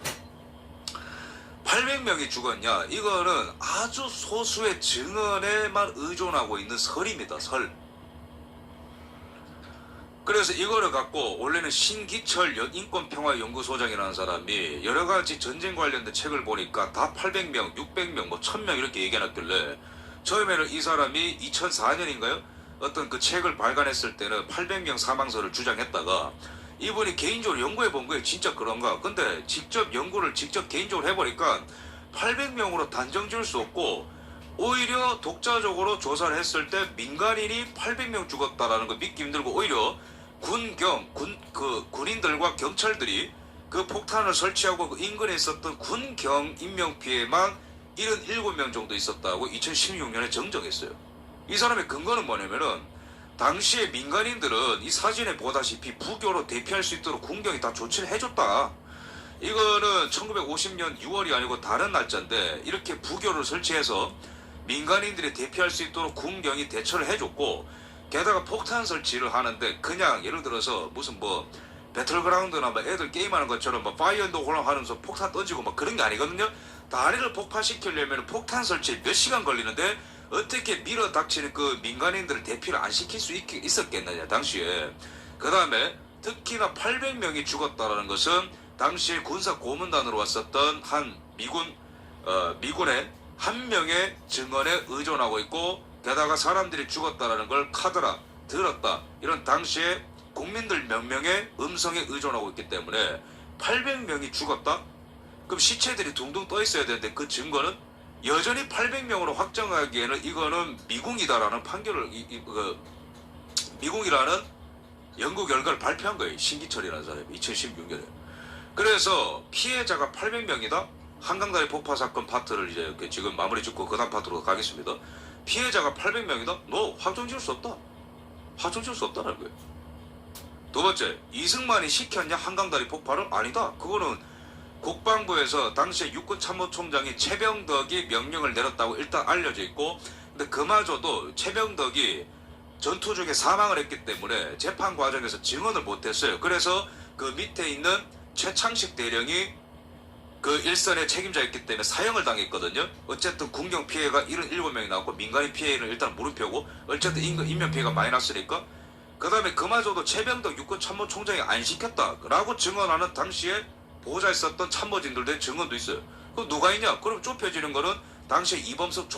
800명이 죽었냐, 이거는 아주 소수의 증언에만 의존하고 있는 설입니다. 설. 그래서 이거를 갖고 원래는 신기철 인권평화연구소장이라는 사람이 여러가지 전쟁 관련된 책을 보니까 다 800명, 600명, 1000명 이렇게 얘기해놨길래, 처음에는 이 사람이 2004년인가요? 어떤 그 책을 발간했을 때는 800명 사망설을 주장했다가, 이분이 개인적으로 연구해 본 거예요. 진짜 그런가? 근데 직접 연구를 직접 개인적으로 해보니까 800명으로 단정 지을 수 없고, 오히려 독자적으로 조사를 했을 때 민간인이 800명 죽었다라는 거 믿기 힘들고, 오히려 군인들과 경찰들이 그 폭탄을 설치하고 그 인근에 있었던 군경 인명피해만 77명 정도 있었다고 2016년에 정정했어요. 이 사람의 근거는 뭐냐면은, 당시에 민간인들은 이 사진에 보다시피 부교로 대피할 수 있도록 군경이 다 조치를 해줬다. 이거는 1950년 6월이 아니고 다른 날짜인데, 이렇게 부교를 설치해서 민간인들이 대피할 수 있도록 군경이 대처를 해줬고, 게다가 폭탄 설치를 하는데 그냥 예를 들어서 무슨 뭐 배틀그라운드나 뭐 애들 게임하는 것처럼 뭐 파이어 인더 홀람 하면서 폭탄 던지고 뭐 그런 게 아니거든요. 다리를 폭파시키려면 폭탄 설치에 몇 시간 걸리는데 어떻게 밀어 닥치는 그 민간인들을 대피를 안 시킬 수 있었겠느냐 당시에. 그 다음에 특히나 800명이 죽었다라는 것은 당시에 군사 고문단으로 왔었던 한 미군의 한 명의 증언에 의존하고 있고, 게다가 사람들이 죽었다라는 걸 카더라 들었다 이런 당시에 국민들 몇 명의 음성에 의존하고 있기 때문에 800명이 죽었다? 그럼 시체들이 둥둥 떠 있어야 되는데 그 증거는 여전히 800명으로 확정하기에는 이거는 미궁이다라는 판결을 미궁이라는 연구 결과를 발표한 거예요. 신기철이라는 사람이 2016년에. 그래서 피해자가 800명이다. 한강다리 폭파 사건 파트를 이제 지금 마무리 짓고 그 다음 파트로 가겠습니다. 피해자가 800명이다? 너 확정 지을 수 없다. 확정 지을 수 없다는 거예요. 두 번째, 이승만이 시켰냐 한강다리 폭파를? 아니다. 그거는 국방부에서 당시에 육군참모총장이 최병덕이 명령을 내렸다고 일단 알려져 있고, 근데 그마저도 최병덕이 전투 중에 사망을 했기 때문에 재판 과정에서 증언을 못했어요. 그래서 그 밑에 있는 최창식 대령이 그 일선의 책임자였기 때문에 사형을 당했거든요. 어쨌든 군경 피해가 77명이 나왔고 민간인 피해는 일단 물음표고, 어쨌든 인명 피해가 많이 났으니까. 그 다음에 그마저도 최병덕 육군참모총장이 안 시켰다라고 증언하는 당시에 보호자에 있었던 참모진들의 증언도 있어요. 그럼 누가 있냐? 그럼 좁혀지는 거는 당시에 이범석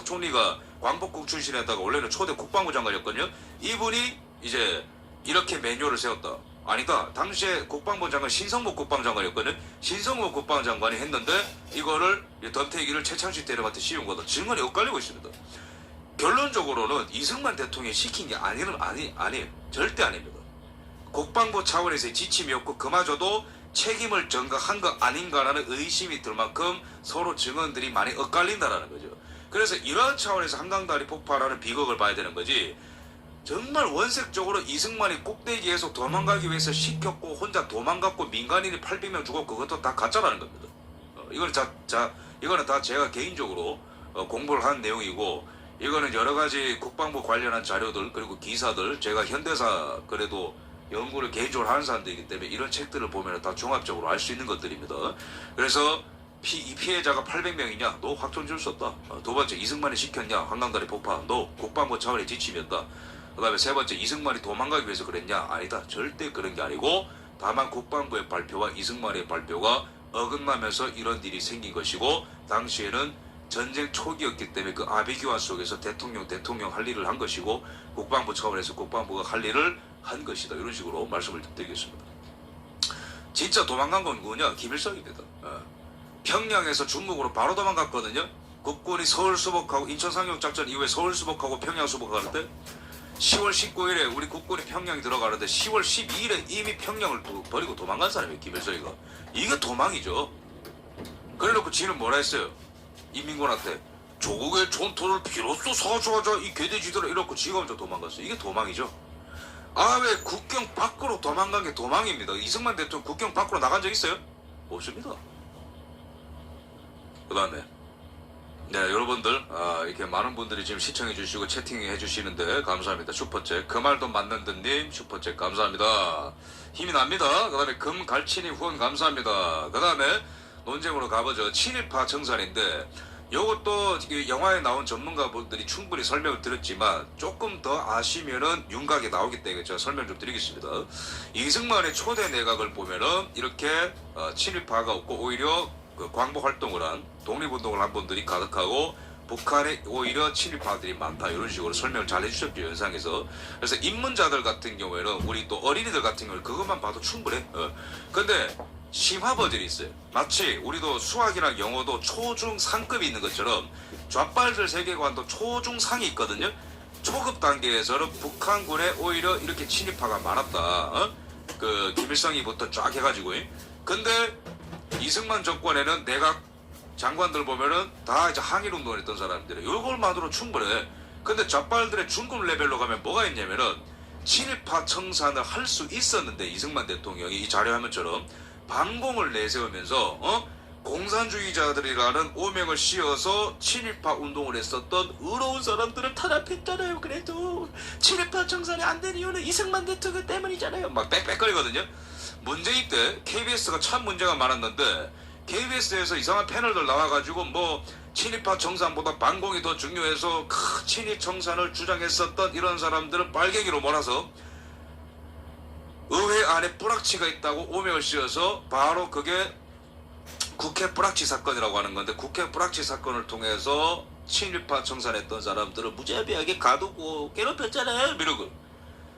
총리가 광복국 출신에다가 원래는 초대 국방부 장관이었거든요. 이분이 이제 이렇게 매뉴얼을 세웠다. 아니다. 당시에 국방부 장관 신성복 국방장관이었거든요. 신성복 국방장관이 했는데 이거를 덤태기를 최창식 대령한테 씌운 거다. 증언이 엇갈리고 있습니다. 결론적으로는 이승만 대통령이 시킨 게 아니에요. 절대 아닙니다. 국방부 차원에서의 지침이었고, 그마저도 책임을 전가한 거 아닌가라는 의심이 들 만큼 서로 증언들이 많이 엇갈린다라는 거죠. 그래서 이러한 차원에서 한강다리 폭파라는 비극을 봐야 되는 거지, 정말 원색적으로 이승만이 꼭대기에서 도망가기 위해서 시켰고 혼자 도망갔고 민간인이 800명 죽었고 그것도 다 가짜라는 겁니다. 이거는 다 제가 개인적으로 공부를 한 내용이고, 이거는 여러 가지 국방부 관련한 자료들 그리고 기사들, 제가 현대사 그래도 연구를 개인적으로 하는 사람들이기 때문에 이런 책들을 보면 다 종합적으로 알 수 있는 것들입니다. 그래서 이 피해자가 800명이냐? 너 확정 지을 수 없다. 두 번째, 이승만이 시켰냐? 한강다리 폭파. 너 국방부 차원의 지침이었다. 그 다음에 세 번째, 이승만이 도망가기 위해서 그랬냐? 아니다. 절대 그런 게 아니고, 다만 국방부의 발표와 이승만의 발표가 어긋나면서 이런 일이 생긴 것이고, 당시에는 전쟁 초기였기 때문에 그 아비규환 속에서 대통령 할 일을 한 것이고, 국방부 차원에서 국방부가 할 일을 한 것이다. 이런 식으로 말씀을 드리겠습니다. 진짜 도망간 건 누구냐? 김일성입니다. 평양에서 중국으로 바로 도망갔거든요. 국군이 서울 수복하고 인천 상륙작전 이후에 서울 수복하고 평양 수복할 때 10월 19일에 우리 국군이 평양에 들어가는데 10월 12일에 이미 평양을 버리고 도망간 사람이에요. 김일성이가. 이게 도망이죠. 그래놓고 지는 뭐라 했어요? 인민군한테 조국의 전투를 비로소 사주하자 이 개돼지들아 이러고 지가 먼저 도망갔어요. 이게 도망이죠. 왜 국경 밖으로 도망간 게 도망입니다. 이승만 대통령 국경 밖으로 나간 적 있어요? 없습니다. 그 다음에 여러분들 이렇게 많은 분들이 지금 시청해 주시고 채팅해 주시는데 감사합니다. 슈퍼챗 그 말도 맞는 듯님 슈퍼챗 감사합니다. 힘이 납니다. 그 다음에 금갈치니 후원 감사합니다. 그 다음에 논쟁으로 가보죠. 친일파 청산인데 이것도 영화에 나온 전문가분들이 충분히 설명을 드렸지만 조금 더 아시면은 윤곽에 나오기 때문에 제가 설명 좀 드리겠습니다. 이승만의 초대 내각을 보면은 이렇게 친일파가 없고 오히려 그 광복 활동을 한 독립운동을 한 분들이 가득하고 북한에 오히려 친일파들이 많다 이런 식으로 설명을 잘 해주셨죠 영상에서. 그래서 입문자들 같은 경우에는 우리 또 어린이들 같은 경우는 그것만 봐도 충분해. 근데 심화 버전이 있어요. 마치 우리도 수학이나 영어도 초중 상급이 있는 것처럼 좌빨들 세계관도 초중 상이 있거든요. 초급 단계에서는 북한군에 오히려 이렇게 친일파가 많았다. 그 김일성이부터 쫙 해가지고. 근데 이승만 정권에는 내각 장관들 보면은 다 이제 항일운동을 했던 사람들이에요. 이걸만으로 충분해. 근데 좌빨들의 중급 레벨로 가면 뭐가 있냐면은 친일파 청산을 할 수 있었는데 이승만 대통령이 이 자료화면처럼 반공을 내세우면서 공산주의자들이라는 오명을 씌워서 친일파 운동을 했었던 의로운 사람들을 탄압했잖아요. 그래도 친일파 청산이 안 된 이유는 이승만 대통령 때문이잖아요. 막 빽빽거리거든요. 문재인 때 KBS가 참 문제가 많았는데 KBS에서 이상한 패널들 나와가지고 뭐 친일파 청산보다 반공이 더 중요해서 친일 청산을 주장했었던 이런 사람들을 빨갱이로 몰아서 의회 안에 뿌락치가 있다고 오명을 씌워서 바로 그게 국회 뿌락치 사건이라고 하는 건데, 국회 뿌락치 사건을 통해서 친일파 청산했던 사람들을 무자비하게 가두고 괴롭혔잖아요. 이러고.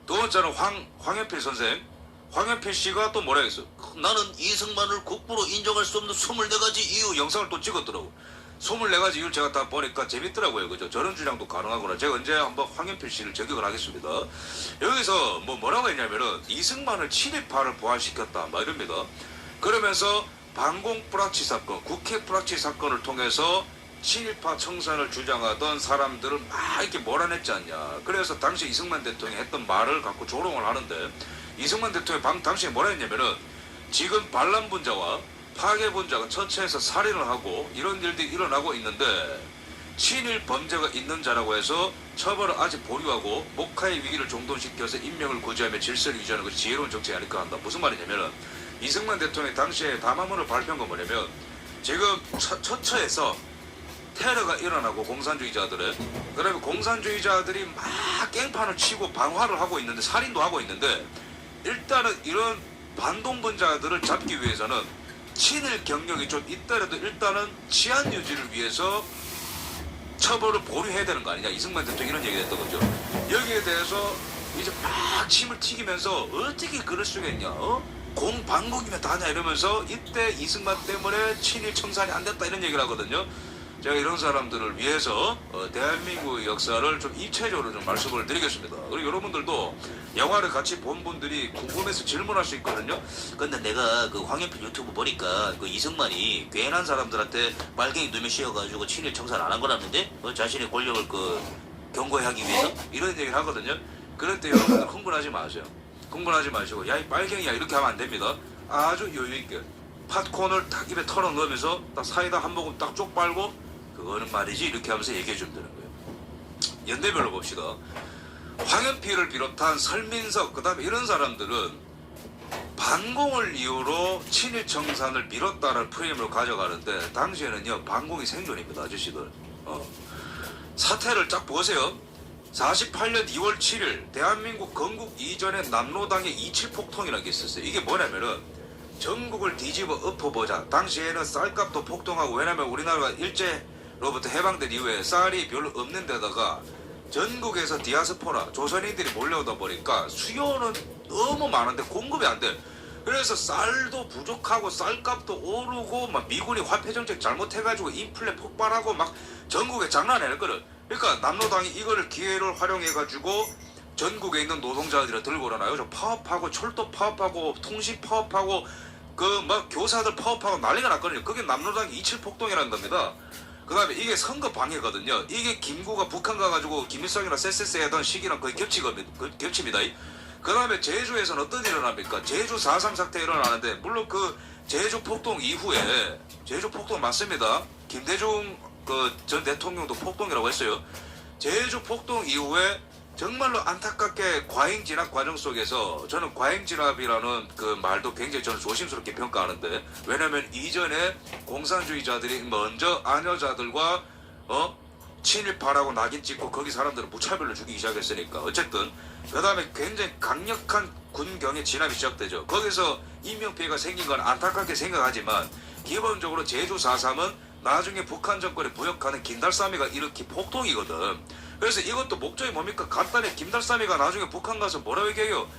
두 번째는 황현필 선생. 황현필 씨가 또 뭐라 했어? 나는 이승만을 국부로 인정할 수 없는 24가지 이유 영상을 또 찍었더라고. 24가지 이유를 제가 다 보니까 재밌더라고요. 그죠? 저런 주장도 가능하구나. 제가 언제 한번 황현필 씨를 저격을 하겠습니다. 여기서 뭐라고 했냐면은 이승만을 친일파를 부활시켰다 막 이럽니다. 그러면서 반공 뿌락치 사건, 국회 뿌락치 사건을 통해서 친일파 청산을 주장하던 사람들을 막 이렇게 몰아냈지 않냐. 그래서 당시 이승만 대통령이 했던 말을 갖고 조롱을 하는데, 이승만 대통령이 당시에 뭐라 했냐면은 지금 반란분자와 파괴분자가 처처해서 살인을 하고 이런 일들이 일어나고 있는데 친일 범죄가 있는 자라고 해서 처벌을 아직 보류하고 목하의 위기를 종돈시켜서 인명을 구제하며 질서를 유지하는 것이 지혜로운 정책이 아닐까 한다. 무슨 말이냐면은 이승만 대통령이 당시에 담화문을 발표한 건 뭐냐면, 지금 처처해서 테러가 일어나고 공산주의자들은, 그다음에 공산주의자들이 막 깽판을 치고 방화를 하고 있는데, 살인도 하고 있는데, 일단은 이런 반동분자들을 잡기 위해서는 친일 경력이 좀 있더라도 일단은 치안 유지를 위해서 처벌을 보류해야 되는 거 아니냐. 이승만 대통령이 이런 얘기를 했던 거죠. 여기에 대해서 이제 막 침을 튀기면서 어떻게 그럴 수가 있냐, 공반공이면 다냐 이러면서 이때 이승만 때문에 친일 청산이 안 됐다 이런 얘기를 하거든요. 제가 이런 사람들을 위해서 대한민국의 역사를 좀 입체적으로 좀 말씀을 드리겠습니다. 그리고 여러분들도 영화를 같이 본 분들이 궁금해서 질문할 수 있거든요. 근데 내가 그 황현필 유튜브 보니까 그 이승만이 괜한 사람들한테 빨갱이 누명 씌워가지고 친일 청산 안 한 거라는데 자신의 권력을 경고하기 위해서 이런 얘기를 하거든요. 그럴 때 여러분들 흥분하지 마세요. 흥분하지 마시고, 야 이 빨갱이야 이렇게 하면 안 됩니다. 아주 여유있게 팝콘을 딱 입에 털어 넣으면서 딱 사이다 한 모금 딱 쪽 빨고, 그거는 말이지 이렇게 하면서 얘기해 주면 되는 거예요. 연대별로 봅시다. 황현필을 비롯한 설민석, 그 다음에 이런 사람들은 반공을 이유로 친일 청산을 밀었다는 프레임으로 가져가는데, 당시에는요 반공이 생존입니다. 아저씨들. 사태를 쫙 보세요. 48년 2월 7일 대한민국 건국 이전에 남로당의 27폭통이라는 게 있었어요. 이게 뭐냐면은 전국을 뒤집어 엎어보자. 당시에는 쌀값도 폭등하고, 왜냐면 우리나라가 일제로부터 해방된 이후에 쌀이 별로 없는 데다가 전국에서 디아스포라 조선인들이 몰려오다 보니까 수요는 너무 많은데 공급이 안 돼. 그래서 쌀도 부족하고 쌀값도 오르고 막 미군이 화폐 정책 잘못해가지고 인플레 폭발하고 막 전국에 장난 아니거든. 그러니까 남로당이 이거를 기회를 활용해가지고 전국에 있는 노동자들을 들고 일어나요. 저 파업하고 철도 파업하고 통신 파업하고 그 막 교사들 파업하고 난리가 났거든요. 그게 남로당 27폭동이라는 겁니다. 그 다음에 이게 선거 방해거든요. 이게 김구가 북한 가가지고 김일성이랑 쎄쎄쎄 하던 시기랑 거의 겹칩니다. 그 다음에 제주에서는 어떤 일이 일어납니까? 제주 4.3 사태 일어나는데, 물론 그 제주 폭동 이후에, 제주 폭동 맞습니다. 김대중 전 대통령도 폭동이라고 했어요. 제주 폭동 이후에 정말로 안타깝게 과잉 진압 과정 속에서, 저는 과잉 진압이라는 그 말도 굉장히 저는 조심스럽게 평가하는데, 왜냐면 이전에 공산주의자들이 먼저 아녀자들과 친일파라고 낙인 찍고 거기 사람들을 무차별로 죽이기 시작했으니까. 어쨌든 그 다음에 굉장히 강력한 군경의 진압이 시작되죠. 거기서 인명피해가 생긴 건 안타깝게 생각하지만, 기본적으로 제주 4.3은 나중에 북한 정권에 부역하는 김달삼이가 일으킨 폭동이거든. 그래서 이것도 목적이 뭡니까? 간단히 김달삼이가 나중에 북한 가서 뭐라고 얘기해요?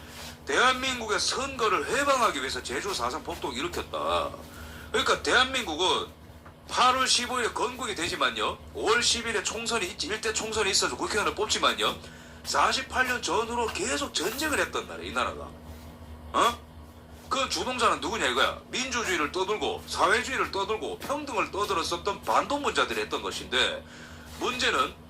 대한민국의 선거를 해방하기 위해서 제주 4.3 폭동 일으켰다. 그러니까 대한민국은 8월 15일에 건국이 되지만요, 5월 10일에 총선이 일대 총선이 있어서 국회의원을 뽑지만요, 48년 전후로 계속 전쟁을 했던 나라야, 이 나라가. 그 주동자는 누구냐 이거야. 민주주의를 떠들고 사회주의를 떠들고 평등을 떠들었었던 반동분자들이 했던 것인데, 문제는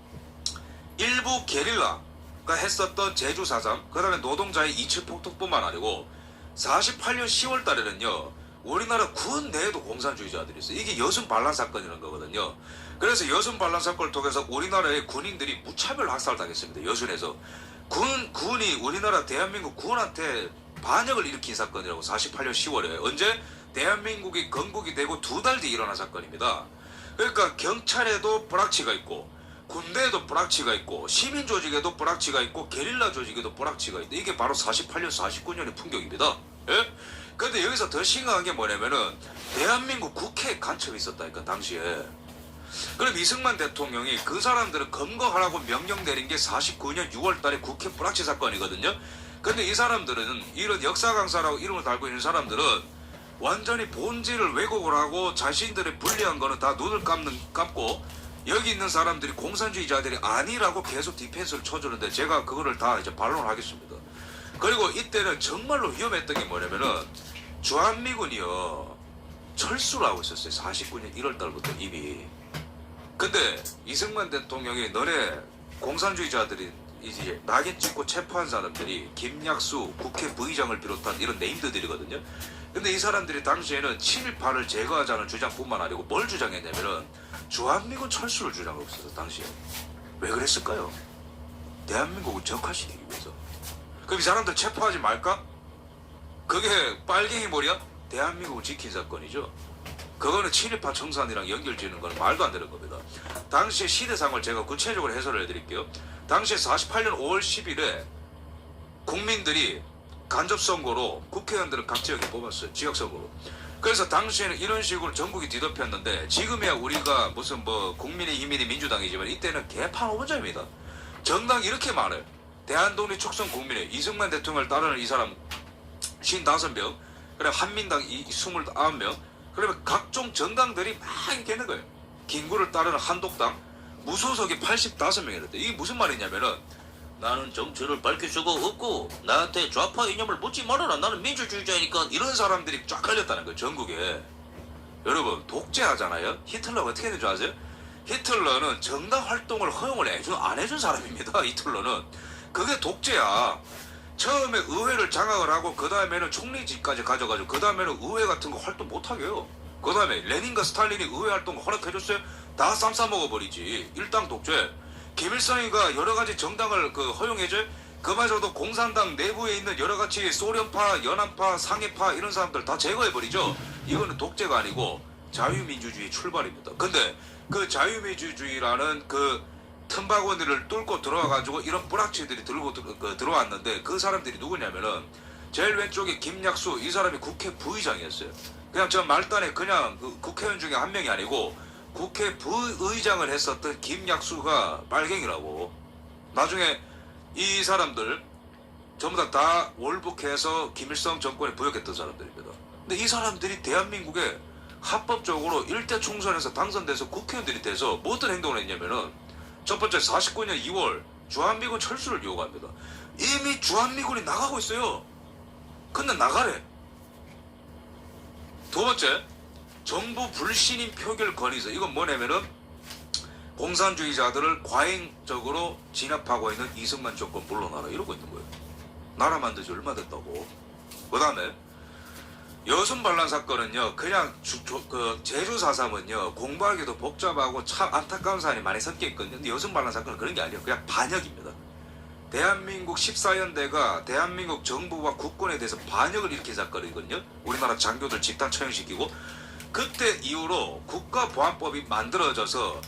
일부 게릴라가 했었던 제주 4.3, 그 다음에 노동자의 27폭동뿐만 아니고 48년 10월 달에는요 우리나라 군 내에도 공산주의자들이 있어요. 이게 여순 반란 사건이라는 거거든요. 그래서 여순 반란 사건을 통해서 우리나라의 군인들이 무차별 학살당했습니다. 여순에서. 군이 우리나라 대한민국 군한테 반역을 일으킨 사건이라고 48년 10월에 언제 대한민국이 건국이 되고 2달 뒤에 일어난 사건입니다. 그러니까 경찰에도 불확치가 있고 군대에도 불확치가 있고 시민 조직에도 불확치가 있고 게릴라 조직에도 불확치가 있다. 이게 바로 48년 49년의 풍경입니다. 예? 근데 여기서 더 심각한 게 뭐냐면은 대한민국 국회에 간첩이 있었다니까 당시에. 그럼 이승만 대통령이 그 사람들을 검거하라고 명령 내린 게 49년 6월 달에 국회 불확치 사건이거든요. 근데 이 사람들은 이런 역사 강사라고 이름을 달고 있는 사람들은 완전히 본질을 왜곡을 하고 자신들의 불리한 거는 다 눈을 감고 여기 있는 사람들이 공산주의자들이 아니라고 계속 디펜스를 쳐주는데 제가 그거를 다 이제 반론하겠습니다. 그리고 이때는 정말로 위험했던 게 뭐냐면은 주한미군이요 철수를 하고 있었어요. 49년 1월 달부터 이미. 근데 이승만 대통령이 너네 공산주의자들이 이제 낙인 찍고 체포한 사람들이 김약수 국회 부의장을 비롯한 이런 네임드들이거든요. 근데 이 사람들이 당시에는 친일파를 제거하자는 주장뿐만 아니고 뭘 주장했냐면은 주한미군 철수를 주장하고 있었어 당시에. 왜 그랬을까요? 대한민국을 적화시키기 위해서. 그럼 이 사람들 체포하지 말까? 그게 빨갱이 머리야? 대한민국을 지킨 사건이죠. 그거는 친일파 청산이랑 연결지는 건 말도 안 되는 겁니다. 당시의 시대상을 제가 구체적으로 해설을 해드릴게요. 당시에 48년 5월 10일에 국민들이 간접선거로 국회의원들을 각 지역에 뽑았어요. 지역선거로. 그래서 당시에는 이런 식으로 전국이 뒤덮였는데 지금이야 우리가 무슨 뭐 국민의힘이니 민주당이지만 이때는 개판 5번째입니다. 정당이 이렇게 많아요. 대한독립 촉선 국민회 이승만 대통령을 따르는 이 사람 55명, 그래 한민당 29명, 그러면 각종 정당들이 막 이렇게 있는 거예요. 김구를 따르는 한독당 무소속이 85명이랬대. 이게 무슨 말이냐면은 나는 정체를 밝힐 수가 없고 나한테 좌파 이념을 묻지 말아라. 나는 민주주의자니까 이런 사람들이 쫙 걸렸다는 거예요. 전국에. 여러분 독재하잖아요. 히틀러가 어떻게 했는 줄 아세요? 히틀러는 정당 활동을 허용을 안 해준 사람입니다. 히틀러는. 그게 독재야. 처음에 의회를 장악을 하고 그 다음에는 총리직까지 가져가지고 그 다음에는 의회 같은 거 활동 못하게 해요. 그 다음에 레닌과 스탈린이 의회 활동 허락해줬어요? 다 쌈 싸먹어버리지. 일당 독재. 김일성이가 여러가지 정당을 허용해줘요? 그마저도 공산당 내부에 있는 여러가지 소련파, 연합파, 상해파 이런 사람들 다 제거해버리죠. 이거는 독재가 아니고 자유민주주의 출발입니다. 근데 그 자유민주주의라는 그 틈바구니를 뚫고 들어와가지고 이런 뿌락치들이 들어왔는데 그 사람들이 누구냐면은 제일 왼쪽에 김약수 이 사람이 국회 부의장이었어요. 그냥 저 말단에 그냥 그 국회의원 중에 한 명이 아니고 국회 부의장을 했었던 김약수가 빨갱이라고. 나중에 이 사람들 전부 다 월북해서 김일성 정권에 부역했던 사람들입니다. 근데 이 사람들이 대한민국에 합법적으로 일대 총선에서 당선돼서 국회의원들이 돼서 뭐 어떤 행동을 했냐면은 첫 번째 49년 2월 주한미군 철수를 요구합니다. 이미 주한미군이 나가고 있어요. 근데 나가래. 두 번째 정부 불신임 표결 건의서. 이건 뭐냐면은 공산주의자들을 과잉적으로 진압하고 있는 이승만 정권 물러나라 이러고 있는 거예요. 나라 만든 지 얼마 됐다고. 그 다음에 여순 반란 사건은요, 그냥 제주 4.3은요 공부하기도 복잡하고 참 안타까운 사안이 많이 섞여 있거든요. 근데 여순 반란 사건은 그런 게 아니에요. 그냥 반역입니다. 대한민국 14연대가 대한민국 정부와 국권에 대해서 반역을 일으킨 사건이거든요. 우리나라 장교들 집단 처형시키고. 그때 이후로 국가보안법이 만들어져서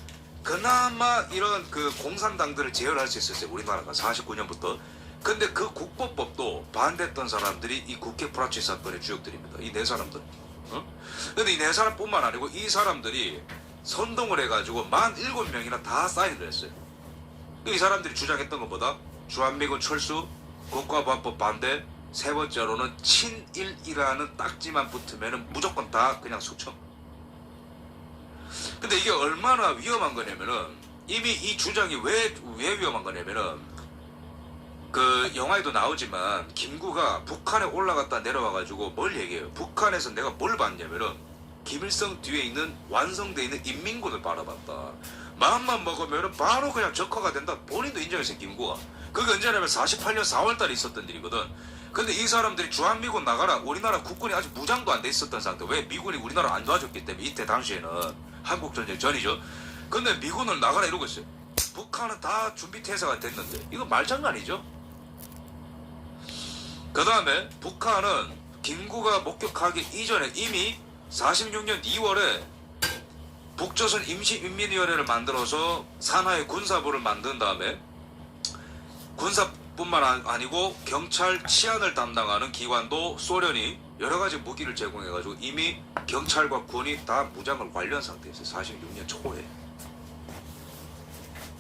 그나마 이런 공산당들을 제어할 수 있었어요. 우리나라가 49년부터. 근데 그 국보법도 반대했던 사람들이 이 국회 프라치 사건의 주역들입니다. 이 네 사람들. 근데 이 네 사람뿐만 아니고 이 사람들이 선동을 해가지고 47명이나 다 사인을 했어요. 이 사람들이 주장했던 것보다 주한미군 철수, 국가보안법 반대, 세 번째로는 친일이라는 딱지만 붙으면 무조건 다 그냥 숙청. 근데 이게 얼마나 위험한 거냐면은 이미 이 주장이 왜 위험한 거냐면은 영화에도 나오지만 김구가 북한에 올라갔다 내려와가지고 뭘 얘기해요. 북한에서 내가 뭘 봤냐면은 김일성 뒤에 있는 완성되어 있는 인민군을 바라봤다. 마음만 먹으면 바로 그냥 적화가 된다. 본인도 인정했어요. 김구가. 그게 언제냐면 48년 4월달에 있었던 일이거든. 근데 이 사람들이 주한미군 나가라, 우리나라 국군이 아직 무장도 안 돼 있었던 상태. 왜? 미군이 우리나라 안 도와줬기 때문에. 이때 당시에는 한국전쟁 전이죠. 근데 미군을 나가라 이러고 있어요. 북한은 다 준비 태세가 됐는데 이거 말장난이죠. 그 다음에 북한은 김구가 목격하기 이전에 이미 46년 2월에 북조선 임시인민위원회를 만들어서 산하의 군사부를 만든 다음에 군사뿐만 아니고 경찰 치안을 담당하는 기관도 소련이 여러 가지 무기를 제공해가지고 이미 경찰과 군이 다 무장을 완료한 상태였어요. 46년 초에.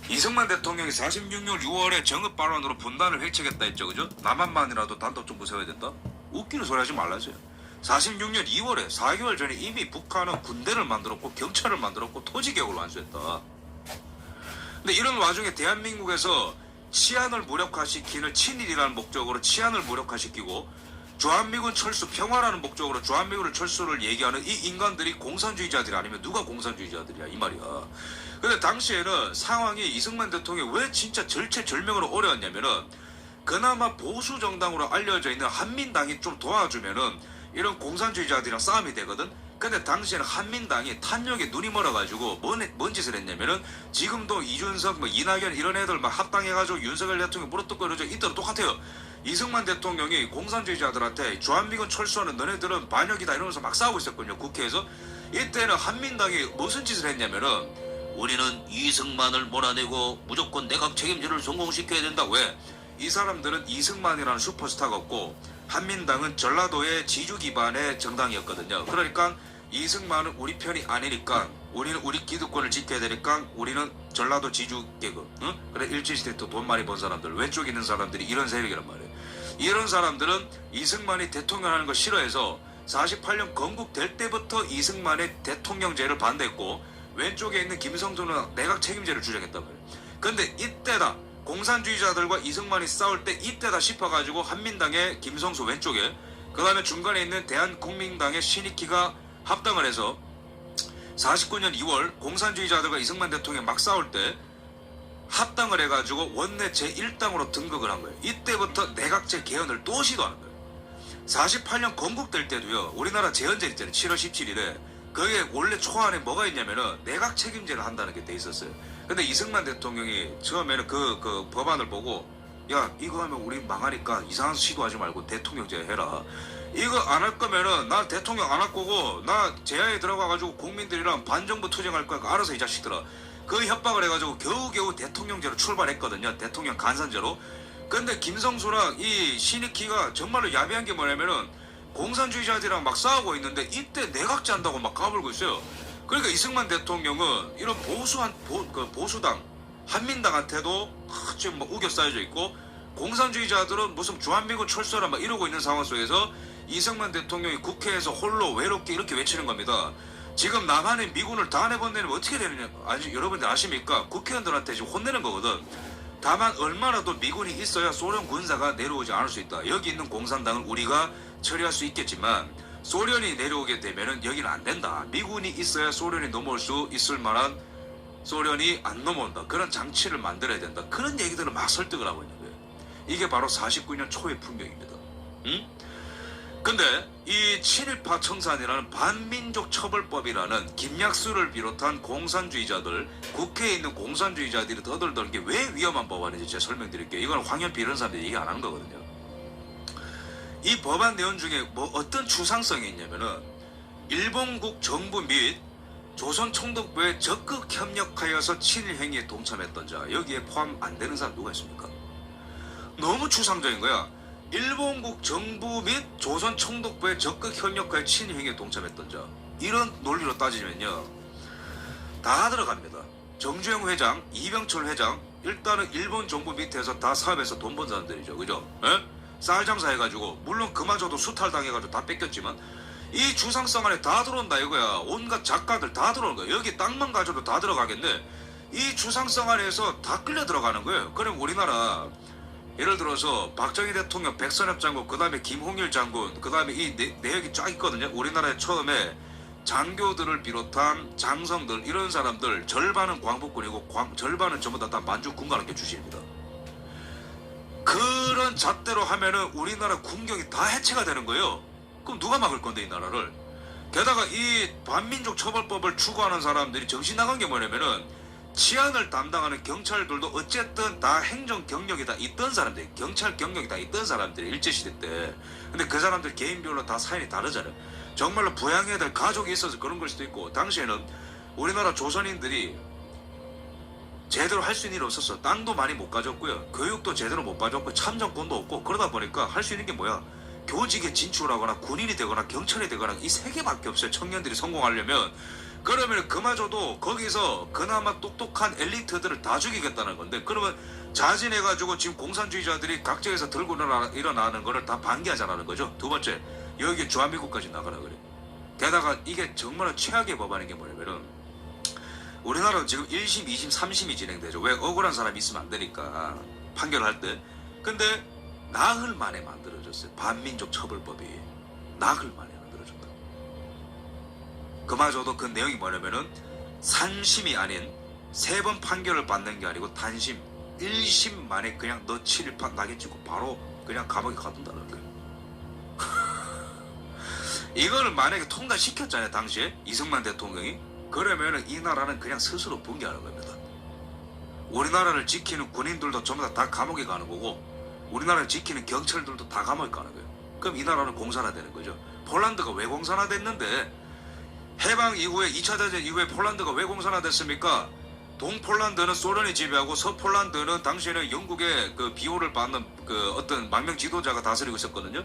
이승만 대통령이 46년 6월에 정읍 발언으로 분단을 획책했다 했죠. 그죠? 남한만이라도 단독정부 세워야 된다? 웃기는 소리 하지 말라서요. 46년 2월에 4개월 전에 이미 북한은 군대를 만들었고 경찰을 만들었고 토지개혁을 완수했다. 근데 이런 와중에 대한민국에서 치안을 무력화시키는 친일이라는 목적으로 치안을 무력화시키고 주한미군 철수 평화라는 목적으로 주한미군을 철수를 얘기하는 이 인간들이 공산주의자들이 아니면 누가 공산주의자들이야 이 말이야. 근데 당시에는 상황이 이승만 대통령이 왜 진짜 절체절명으로 어려웠냐면은 그나마 보수 정당으로 알려져 있는 한민당이 좀 도와주면은 이런 공산주의자들이랑 싸움이 되거든. 근데 당시에는 한민당이 탄력에 눈이 멀어가지고 뭔 짓을 했냐면은 지금도 이준석, 이낙연 이런 애들 막 합당해가지고 윤석열 대통령 물어뜯고 이러죠. 이때도 똑같아요. 이승만 대통령이 공산주의자들한테 주한미군 철수하는 너네들은 반역이다 이러면서 막 싸우고 있었거든요. 국회에서. 이때는 한민당이 무슨 짓을 했냐면은 우리는 이승만을 몰아내고 무조건 내각 책임제를 성공시켜야 된다. 왜? 이 사람들은 이승만이라는 슈퍼스타가 없고 한민당은 전라도의 지주 기반의 정당이었거든요. 그러니까 이승만은 우리 편이 아니니까 우리는 우리 기득권을 지켜야 되니까 우리는 전라도 지주 계급, 응? 그래 일제시대 또 돈 많이 번 사람들, 왼쪽에 있는 사람들이 이런 세력이란 말이에요. 이런 사람들은 이승만이 대통령 하는 거 싫어해서 48년 건국될 때부터 이승만의 대통령제를 반대했고 왼쪽에 있는 김성준은 내각 책임제를 주장했단 말이에요. 근데 이때다 공산주의자들과 이승만이 싸울 때 이때다 싶어가지고 한민당의 김성수 왼쪽에 그 다음에 중간에 있는 대한국민당의 신익희가 합당을 해서 49년 2월 공산주의자들과 이승만 대통령이 막 싸울 때 합당을 해가지고 원내 제1당으로 등극을 한 거예요. 이때부터 내각제 개헌을 또 시도하는 거예요. 48년 건국될 때도요. 우리나라 제헌제 있잖아요. 7월 17일에 거기에 원래 초안에 뭐가 있냐면은 내각 책임제를 한다는 게 돼 있었어요. 근데 이승만 대통령이 처음에는 그 법안을 보고 야 이거 하면 우리 망하니까 이상한 시도하지 말고 대통령제 해라. 이거 안 할 거면은 나 대통령 안 할 거고 나 제야에 들어가가지고 국민들이랑 반정부 투쟁할 거야. 알아서 이 자식들아. 그 협박을 해가지고 겨우겨우 대통령제로 출발했거든요. 대통령 간선제로. 근데 김성수랑 이 신익희가 정말로 야비한 게 뭐냐면은 공산주의자들이랑 막 싸우고 있는데 이때 내각제 한다고 막 까불고 있어요. 그러니까 이승만 대통령은 이런 보수당 한민당한테도 지금 뭐 우겨 쌓여져 있고 공산주의자들은 무슨 주한미군 철수라 막 이러고 있는 상황 속에서 이승만 대통령이 국회에서 홀로 외롭게 이렇게 외치는 겁니다. 지금 남한의 미군을 다 내보내면 어떻게 되느냐 여러분들 아십니까? 국회의원들한테 지금 혼내는 거거든. 다만 얼마나 더 미군이 있어야 소련 군사가 내려오지 않을 수 있다. 여기 있는 공산당은 우리가 처리할 수 있겠지만 소련이 내려오게 되면은 여기는 안 된다. 미군이 있어야 소련이 넘어올 수 있을 만한 소련이 안 넘어온다. 그런 장치를 만들어야 된다. 그런 얘기들을 막 설득을 하고 있는 거예요. 이게 바로 49년 초의 풍경입니다. 응? 근데 이 친일파 청산이라는 반민족 처벌법이라는 김약수를 비롯한 공산주의자들, 국회에 있는 공산주의자들이 떠들던 게 왜 위험한 법안인지 제가 설명드릴게요. 이건 황현필 이런 사람들이 얘기 안 하는 거거든요. 이 법안 내용 중에 뭐 어떤 추상성이 있냐면은 일본국 정부 및 조선 총독부에 적극 협력하여서 친일 행위에 동참했던 자, 여기에 포함 안 되는 사람 누가 있습니까? 너무 추상적인 거야. 일본국 정부 및 조선 총독부에 적극 협력하여 친일 행위에 동참했던 자, 이런 논리로 따지면요 다 들어갑니다. 정주영 회장, 이병철 회장, 일단은 일본 정부 밑에서 다 사업해서 돈 번 사람들이죠. 그죠? 에? 쌀 장사 해가지고 물론 그마저도 수탈당해가지고 다 뺏겼지만 이 주상성 안에 다 들어온다 이거야. 온갖 작가들 다 들어오는 거야. 여기 땅만 가져도 다 들어가겠네. 이 주상성 안에서 다 끌려 들어가는 거예요. 그럼 우리나라 예를 들어서 박정희 대통령, 백선엽 장군, 그 다음에 김홍일 장군, 그 다음에 이 내역이 쫙 있거든요. 우리나라에 처음에 장교들을 비롯한 장성들 이런 사람들 절반은 광복군이고 절반은 전부 다 만주 군관학교 출신입니다. 그런 잣대로 하면은 우리나라 군경이 다 해체가 되는 거예요. 그럼 누가 막을 건데 이 나라를? 게다가 이 반민족 처벌법을 추구하는 사람들이 정신 나간 게 뭐냐면은 치안을 담당하는 경찰들도 어쨌든 다 행정 경력이 다 있던 사람들, 경찰 경력이 다 있던 사람들이 일제시대 때. 근데 그 사람들 개인별로 다 사연이 다르잖아요. 정말로 부양해야 될 가족이 있어서 그런 걸 수도 있고, 당시에는 우리나라 조선인들이 제대로 할 수 있는 일이 없었어. 땅도 많이 못 가졌고요, 교육도 제대로 못 가졌고, 참정권도 없고, 그러다 보니까 할 수 있는 게 뭐야? 교직에 진출하거나 군인이 되거나 경찰이 되거나 이 세 개밖에 없어요. 청년들이 성공하려면. 그러면 그마저도 거기서 그나마 똑똑한 엘리트들을 다 죽이겠다는 건데, 그러면 자진해가지고 지금 공산주의자들이 각지에서 들고 일어나는 거를 다 반기하자는 거죠. 두 번째, 여기 주한미국까지 나가라 그래. 게다가 이게 정말 최악의 법안인 게 뭐냐면은, 우리나라는 지금 1심, 2심, 3심이 진행되죠. 왜? 억울한 사람이 있으면 안 되니까, 판결할 때. 근데 나흘 만에 만들어졌어요. 반민족 처벌법이 나흘 만에 만들어졌다. 그마저도 그 내용이 뭐냐면은 산심이 아닌 3번 판결을 받는 게 아니고 단심 1심 만에 그냥 너 7일판 나겠지고 바로 그냥 감옥에 가둔다는 거예요. 이거를 만약에 통과시켰잖아요, 당시에 이승만 대통령이. 그러면은 이 나라는 그냥 스스로 붕괴하는 겁니다. 우리나라를 지키는 군인들도 전부 다 감옥에 가는 거고, 우리나라를 지키는 경찰들도 다 감옥에 가는 거예요. 그럼 이 나라는 공산화되는 거죠. 폴란드가 왜 공산화됐는데, 해방 이후에 2차 대전 이후에 폴란드가 왜 공산화됐습니까? 동폴란드는 소련이 지배하고 서폴란드는 당시에는 영국의 그 비호를 받는 그 어떤 망명 지도자가 다스리고 있었거든요.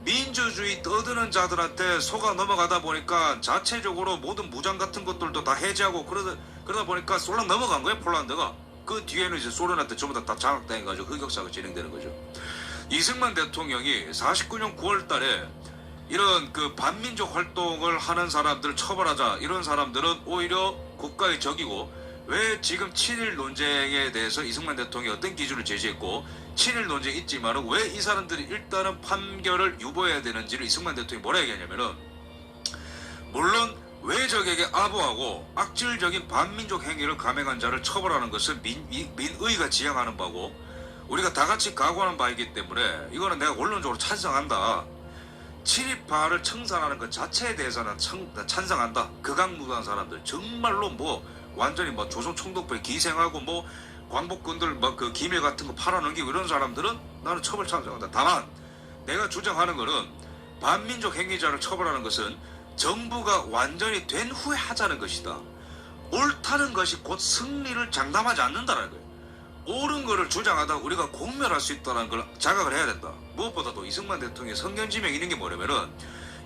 민주주의 떠드는 자들한테 속아 넘어가다 보니까 자체적으로 모든 무장 같은 것들도 다 해제하고 그러다 보니까 쏠락 넘어간 거예요, 폴란드가. 그 뒤에는 이제 소련한테 전부 다 장악당해가지고 흑역사가 진행되는 거죠. 이승만 대통령이 49년 9월 달에 이런 그 반민족 활동을 하는 사람들을 처벌하자, 이런 사람들은 오히려 국가의 적이고, 왜 지금 친일 논쟁에 대해서 이승만 대통령이 어떤 기준을 제시했고, 친일 논쟁이 있지만 왜 이 사람들이 일단은 판결을 유보해야 되는지를 이승만 대통령이 뭐라 얘기하냐면은, 물론 외적에게 아부하고 악질적인 반민족 행위를 감행한 자를 처벌하는 것은 민의가 지향하는 바고 우리가 다 같이 각오하는 바이기 때문에 이거는 내가 원론적으로 찬성한다. 친일파를 청산하는 것 자체에 대해서는 찬성한다. 극악무도한 사람들, 정말로 뭐 완전히 뭐 조선 총독부에 기생하고 뭐 광복군들 뭐 그 기밀 같은 거 팔아넘기고 이런 사람들은 나는 처벌 찬성한다. 다만 내가 주장하는 거는 반민족 행위자를 처벌하는 것은 정부가 완전히 된 후에 하자는 것이다. 옳다는 것이 곧 승리를 장담하지 않는다는 거예요. 옳은 거를 주장하다 우리가 공멸할 수 있다는 걸 자각을 해야 된다. 무엇보다도 이승만 대통령의 성견지명이 있는 게 뭐냐면은,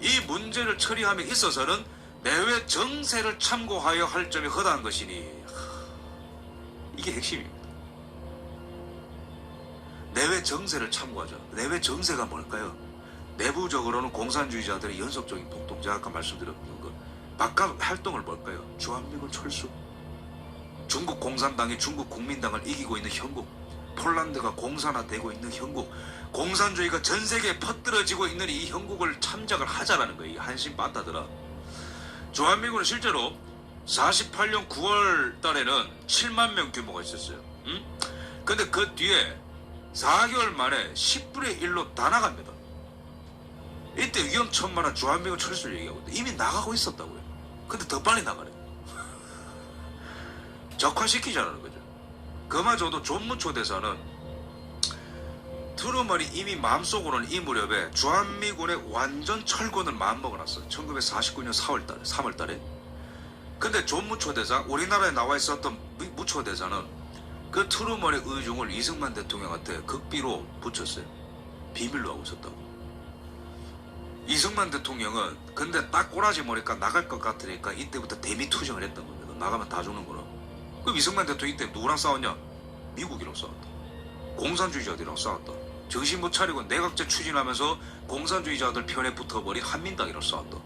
이 문제를 처리함에 있어서는 내외 정세를 참고하여 할 점이 허다한 것이니, 이게 핵심입니다. 내외 정세를 참고하자. 내외 정세가 뭘까요? 내부적으로는 공산주의자들의 연속적인 폭동, 제가 아까 말씀드렸던 것. 바깥 활동을 뭘까요? 주한미군 철수, 중국 공산당이 중국 국민당을 이기고 있는 형국, 폴란드가 공산화되고 있는 형국, 공산주의가 전 세계에 퍼뜨려지고 있는 이 형국을 참작을 하자라는 거예요. 이 한심 빠따들아. 주한미군은 실제로 48년 9월 달에는 7만 명 규모가 있었어요. 근데 그 뒤에 4개월 만에 10분의 1로 다 나갑니다. 이때 위험천만한 주한미군 철수를 얘기하고 이미 나가고 있었다고요. 근데 더 빨리 나가네. 적화시키자는 거죠. 그마저도 존무초 대사는 트루먼이 이미 마음속으로는 이 무렵에 주한미군의 완전 철군을 마음먹어놨어요. 1949년 3월 달에. 근데 존무초 대사, 우리나라에 나와 있었던 무초 대사는 그 트루먼의 의중을 이승만 대통령한테 극비로 붙였어요. 비밀로 하고 있었다고. 이승만 대통령은 근데 딱 꼬라지 모니까 나갈 것 같으니까 이때부터 대미투정을 했던 겁니다. 나가면 다 죽는구나. 그럼 이승만 대통령 이때 누구랑 싸웠냐? 미국이랑 싸웠다. 공산주의자들이랑 싸웠다. 정신 못 차리고 내각제 추진하면서 공산주의자들 편에 붙어버린 한민당이랑 싸웠다.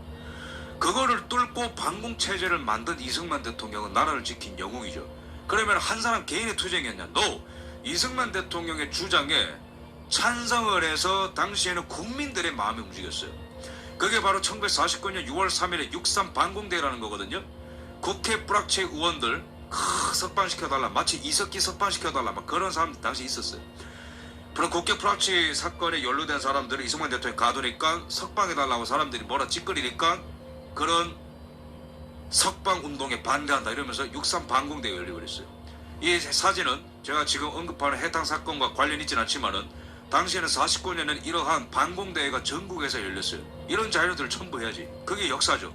그거를 뚫고 반공체제를 만든 이승만 대통령은 나라를 지킨 영웅이죠. 그러면 한 사람 개인의 투쟁이었냐? No! 이승만 대통령의 주장에 찬성을 해서 당시에는 국민들의 마음이 움직였어요. 그게 바로 1949년 6월 3일에 6.3 반공대회라는 거거든요. 국회 뿌락체 의원들 석방시켜달라, 마치 이석기 석방시켜달라, 막 그런 사람들 당시 있었어요. 국회 프락치 사건에 연루된 사람들을 이승만 대통령이 가두니까 석방해달라고 사람들이 뭐라 찌끄리니까 그런 석방운동에 반대한다 이러면서 6.3 반공대가 열리고 그랬어요. 이 사진은 제가 지금 언급하는 해당 사건과 관련이 있지는 않지만은 당시에는 49년에는 이러한 반공대회가 전국에서 열렸어요. 이런 자료들을 첨부해야지. 그게 역사죠.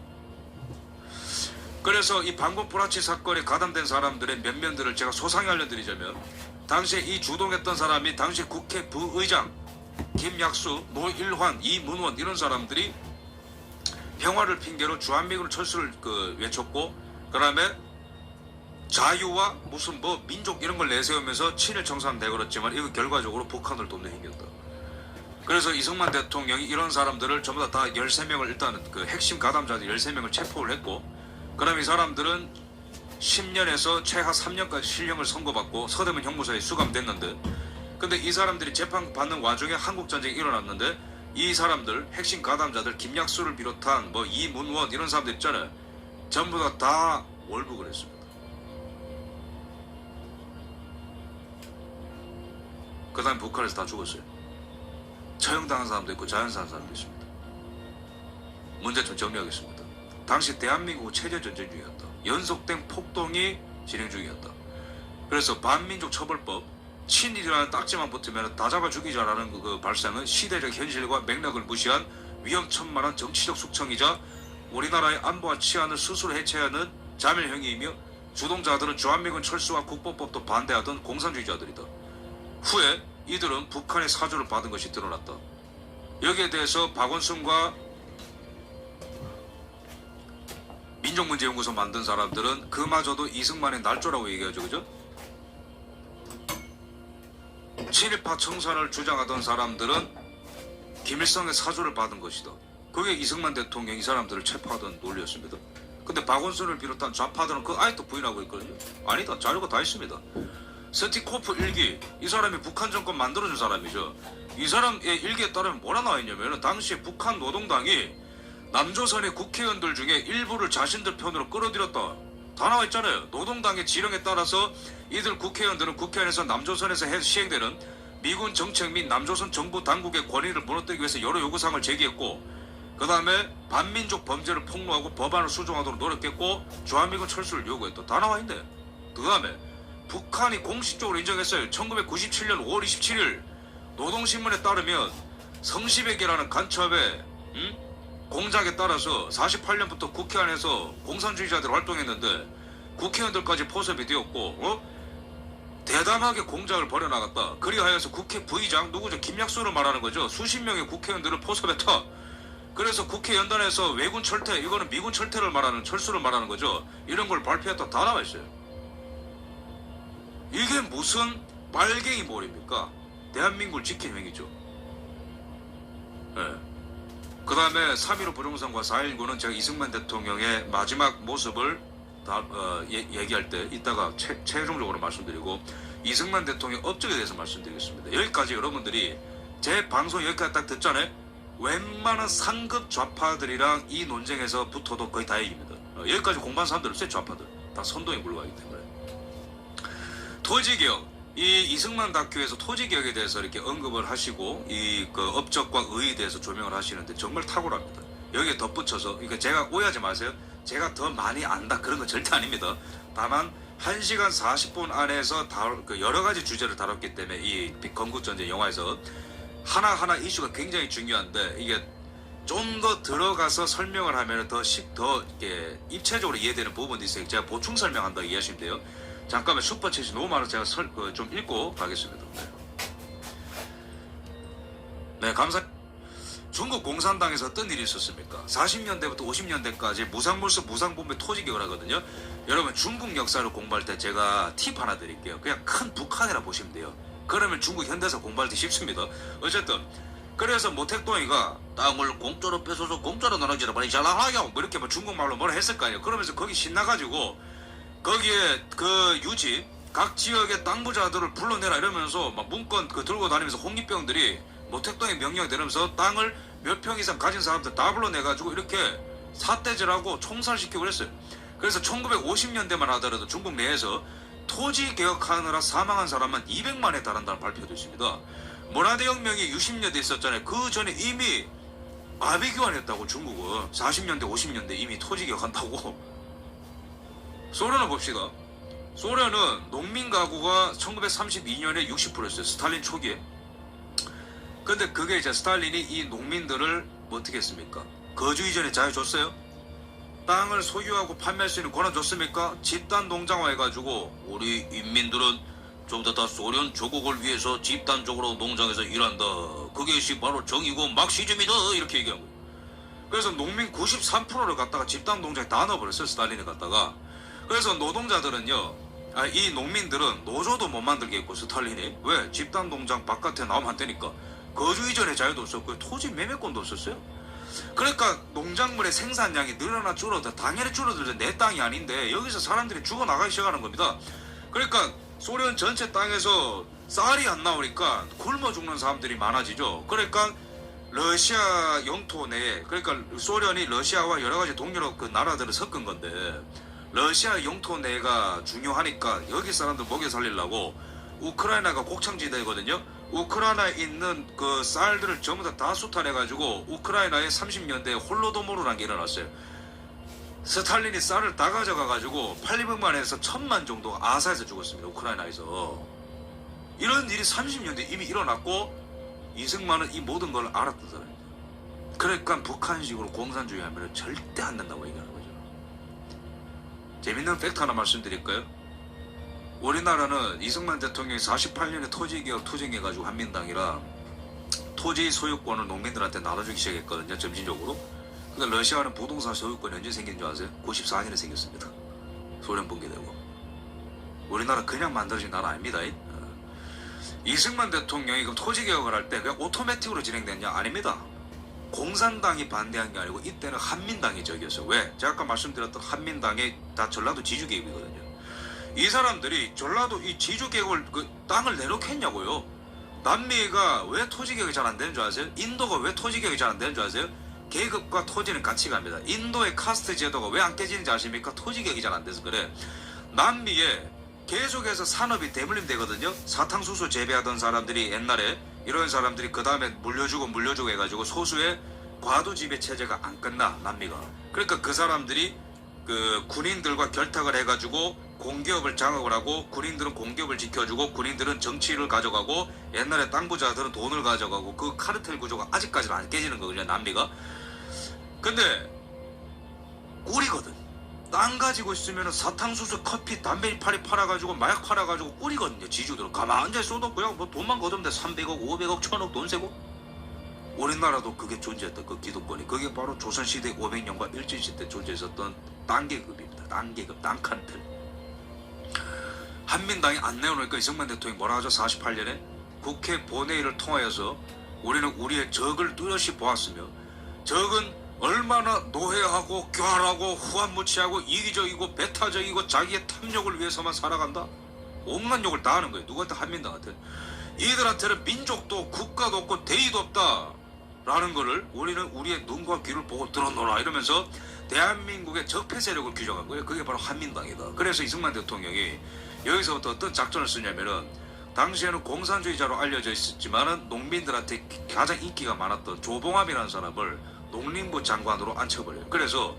그래서 이 반공 프라치 사건에 가담된 사람들의 면면들을 제가 소상히 알려드리자면 당시에 이 주동했던 사람이 당시 국회 부의장 김약수, 노일환, 이문원 이런 사람들이 평화를 핑계로 주한미군 철수를 외쳤고 그다음에 자유와 무슨 뭐 민족 이런 걸 내세우면서 친일 청산 내걸었지만 이거 결과적으로 북한을 돕는 행위였다. 그래서 이승만 대통령이 이런 사람들을 전부 다 13명을 일단 그 핵심 가담자들 13명을 체포를 했고 그다음에 이 사람들은 10년에서 최하 3년까지 실형을 선고받고 서대문 형무소에 수감됐는데 근데 이 사람들이 재판받는 와중에 한국전쟁이 일어났는데 이 사람들 핵심 가담자들 김약수를 비롯한 뭐 이문원 이런 사람들 있잖아요. 전부 다 월북을 했습니다. 그 다음에 북한에서 다 죽었어요. 처형당한 사람도 있고 자연사한 사람도 있습니다. 문제 좀 정리하겠습니다. 당시 대한민국 체제전쟁 중이었다. 연속된 폭동이 진행 중이었다. 그래서 반민족 처벌법 친일이라는 딱지만 붙으면 다 잡아 죽이자라는 그 발상은 시대적 현실과 맥락을 무시한 위험천만한 정치적 숙청이자 우리나라의 안보와 치안을 스스로 해체하는 자멸행위이며 주동자들은 주한미군 철수와 국보법도 반대하던 공산주의자들이다. 후에 이들은 북한의 사주를 받은 것이 드러났다. 여기에 대해서 박원순과 민족문제연구소 만든 사람들은 그마저도 이승만의 날조라고 얘기하죠. 그죠? 친일파 청산을 주장하던 사람들은 김일성의 사주를 받은 것이다. 그게 이승만 대통령이 이 사람들을 체포하던 논리였습니다. 근데 박원순을 비롯한 좌파들은 그 아직도 부인하고 있거든요. 아니다. 자료가 다 있습니다. 스티코프 일기, 이 사람이 북한 정권 만들어준 사람이죠. 이 사람의 일기에 따르면 뭐라 나와 있냐면 당시에 북한 노동당이 남조선의 국회의원들 중에 일부를 자신들 편으로 끌어들였다. 다 나와 있잖아요. 노동당의 지령에 따라서 이들 국회의원들은 국회안에서 남조선에서 시행되는 미군 정책 및 남조선 정부 당국의 권위를 무너뜨리기 위해서 여러 요구사항을 제기했고 그 다음에 반민족 범죄를 폭로하고 법안을 수정하도록 노력했고 주한미군 철수를 요구했다. 다 나와 있네. 그 다음에 북한이 공식적으로 인정했어요. 1997년 5월 27일 노동신문에 따르면 성시백이라는 간첩의 공작에 따라서 48년부터 국회 안에서 공산주의자들 활동했는데 국회의원들까지 포섭이 되었고 대담하게 공작을 벌여나갔다. 그리하여서 국회 부의장 누구죠? 김약수를 말하는 거죠. 수십 명의 국회의원들을 포섭했다. 그래서 국회 연단에서 외군 철퇴 이거는 미군 철퇴를 말하는 철수를 말하는 거죠. 이런 걸 발표했다. 다 나와 있어요. 이게 무슨 빨갱이 몰입니까? 대한민국을 지킨 행위죠. 네. 그 다음에 3.15 부정선거와 4.19는 제가 이승만 대통령의 마지막 모습을 얘기할 때 이따가 최종적으로 말씀드리고 이승만 대통령 업적에 대해서 말씀드리겠습니다. 여기까지 여러분들이 제 방송 여기까지 딱 듣잖아요. 웬만한 상급 좌파들이랑 이 논쟁에서 붙어도 거의 다 얘기입니다. 여기까지 공부한 사람들 없어요. 좌파들 다 선동에 불과하기 때문에. 토지개혁, 이 이승만 다큐에서 토지개혁에 대해서 이렇게 언급을 하시고 이 그 업적과 의의에 대해서 조명을 하시는데 정말 탁월합니다. 여기에 덧붙여서 그러니까 제가 오해하지 마세요. 제가 더 많이 안다 그런 건 절대 아닙니다. 다만 1시간 40분 안에서 여러 가지 주제를 다뤘기 때문에 이 건국전쟁 영화에서 하나하나 이슈가 굉장히 중요한데 이게 좀 더 들어가서 설명을 하면 더 이렇게 입체적으로 이해되는 부분이 있어요. 제가 보충 설명한다고 이해하시면 돼요. 잠깐만 슈퍼챗이 너무 많아서 제가 좀 읽고 가겠습니다. 네, 중국 공산당에서 어떤 일이 있었습니까? 40년대부터 50년대까지 무상물수 무상분배 토지개혁을 하거든요. 여러분 중국 역사를 공부할 때 제가 팁 하나 드릴게요. 그냥 큰 북한이라 보시면 돼요. 그러면 중국 현대사 공부할 때 쉽습니다. 어쨌든 그래서 모택동이가 땅을 공짜로 뺏어서 공짜로 나눠주라 빨리 잘나가요 뭐 이렇게 뭐 중국말로 뭐라 했을 거 아니에요. 그러면서 거기 신나가지고 거기에 그 유지 각 지역의 땅 부자들을 불러내라 이러면서 막 문건 들고 다니면서 홍익병들이 모택동의 명령을 내리면서 땅을 몇 평 이상 가진 사람들 다 불러내가지고 이렇게 삿대질하고 총살시키고 그랬어요. 그래서 1950년대만 하더라도 중국 내에서 토지 개혁하느라 사망한 사람만 200만에 달한다는 발표도 있습니다. 문화대혁명이 60년대 있었잖아요. 그 전에 이미 아비규환했다고 중국은 40년대 50년대 이미 토지개혁한다고. 소련을 봅시다. 소련은 농민 가구가 1932년에 60%였어요. 스탈린 초기에. 근데 그게 이제 스탈린이 이 농민들을 뭐 어떻게 했습니까? 거주 이전에 자유 줬어요? 땅을 소유하고 판매할 수 있는 권한 줬습니까? 집단 농장화 해가지고 우리 인민들은 좀 더 소련 조국을 위해서 집단적으로 농장에서 일한다. 그것이 바로 정의고 막시즘이다. 이렇게 얘기한 거예요. 그래서 농민 93%를 갖다가 집단 농장에 다 넣어버렸어요. 스탈린이 갖다가. 그래서 노동자들은요, 이 농민들은 노조도 못 만들게 했고 스탈린이. 왜? 집단 농장 바깥에 나오면 안 되니까. 거주 이전의 자유도 없었고 토지 매매권도 없었어요. 그러니까 농작물의 생산량이 늘어나 줄어들, 당연히 줄어들죠. 내 땅이 아닌데 여기서 사람들이 죽어나가기 시작하는 겁니다. 그러니까 소련 전체 땅에서 쌀이 안 나오니까 굶어 죽는 사람들이 많아지죠. 그러니까 러시아 영토 내에, 그러니까 소련이 러시아와 여러 가지 동유럽 그 나라들을 섞은 건데 러시아 영토 내가 중요하니까 여기 사람들 먹여 살리려고 우크라이나가 곡창지대거든요. 우크라이나에 있는 그 쌀들을 전부 다 수탈해가지고 우크라이나에 30년대에 홀로도모르라는 게 일어났어요. 스탈린이 쌀을 다 가져가가지고 800만 에서 1000만 정도 아사에서 죽었습니다. 우크라이나에서. 이런 일이 30년대 이미 일어났고 이승만은 이 모든 걸 알았던 사람입니다. 그러니까 북한식으로 공산주의 하면 절대 안 된다고 얘기하는 거죠. 재밌는 팩트 하나 말씀드릴까요? 우리나라는 이승만 대통령이 48년에 토지개혁 투쟁해가지고 한민당이라 토지 소유권을 농민들한테 나눠주기 시작했거든요. 점진적으로. 근데 러시아는 부동산 소유권이 언제 생긴 줄 아세요? 94년에 생겼습니다. 소련 붕괴되고. 우리나라 그냥 만들어진 나라 아닙니다. 이승만 대통령이 그럼 토지개혁을 할 때 그냥 오토매틱으로 진행됐냐? 아닙니다. 공산당이 반대한 게 아니고 이때는 한민당이 적이었어요. 왜? 제가 아까 말씀드렸던 한민당이 다 전라도 지주계획이거든요. 이 사람들이 전라도 이 지주계획을 그 땅을 내놓겠냐고요. 남미가 왜 토지개혁이 잘 안 되는 줄 아세요? 인도가 왜 토지개혁이 잘 안 되는 줄 아세요? 계급과 토지는 같이 갑니다. 인도의 카스트 제도가 왜 안 깨지는지 아십니까? 토지개혁이 잘 안 돼서 그래. 남미에 계속해서 산업이 대물림 되거든요. 사탕수수 재배하던 사람들이 옛날에 이런 사람들이 그 다음에 물려주고 해가지고 소수의 과도지배 체제가 안 끝나 남미가. 그러니까 그 사람들이 그 군인들과 결탁을 해가지고 공기업을 장악을 하고 군인들은 공기업을 지켜주고 군인들은 정치를 가져가고 옛날에 땅 부자들은 돈을 가져가고 그 카르텔 구조가 아직까지는 안 깨지는 거거든요. 남미가. 근데 꿀이거든. 땅 가지고 있으면 사탕수수, 커피, 담배 이파리 팔아가지고 마약 팔아가지고 꿀이거든요. 지주들은 가만히 앉아있어도 그냥 뭐 돈만 거두면 돼. 300억, 500억, 1000억 돈 세고. 우리나라도 그게 존재했던 그 기득권이 그게 바로 조선시대 500년과 일제시대 존재했었던 땅계급입니다. 땅계급, 땅카르텔. 한민당이 안 내어놓으니까 이승만 대통령이 뭐라 하죠? 48년에 국회 본회의를 통하여서 우리는 우리의 적을 뚜렷이 보았으며 적은 얼마나 노회하고 교활하고 후한무치하고 이기적이고 배타적이고 자기의 탐욕을 위해서만 살아간다. 온갖 욕을 다 하는 거예요. 누구한테? 한민당한테. 이들한테는 민족도 국가도 없고 대의도 없다 라는 거를 우리는 우리의 눈과 귀를 보고 들어놓으라 이러면서 대한민국의 적폐 세력을 규정한 거예요. 그게 바로 한민당이다. 그래서 이승만 대통령이 여기서부터 어떤 작전을 쓰냐면은 당시에는 공산주의자로 알려져 있었지만은 농민들한테 가장 인기가 많았던 조봉암이라는 사람을 농림부 장관으로 앉혀버려요. 그래서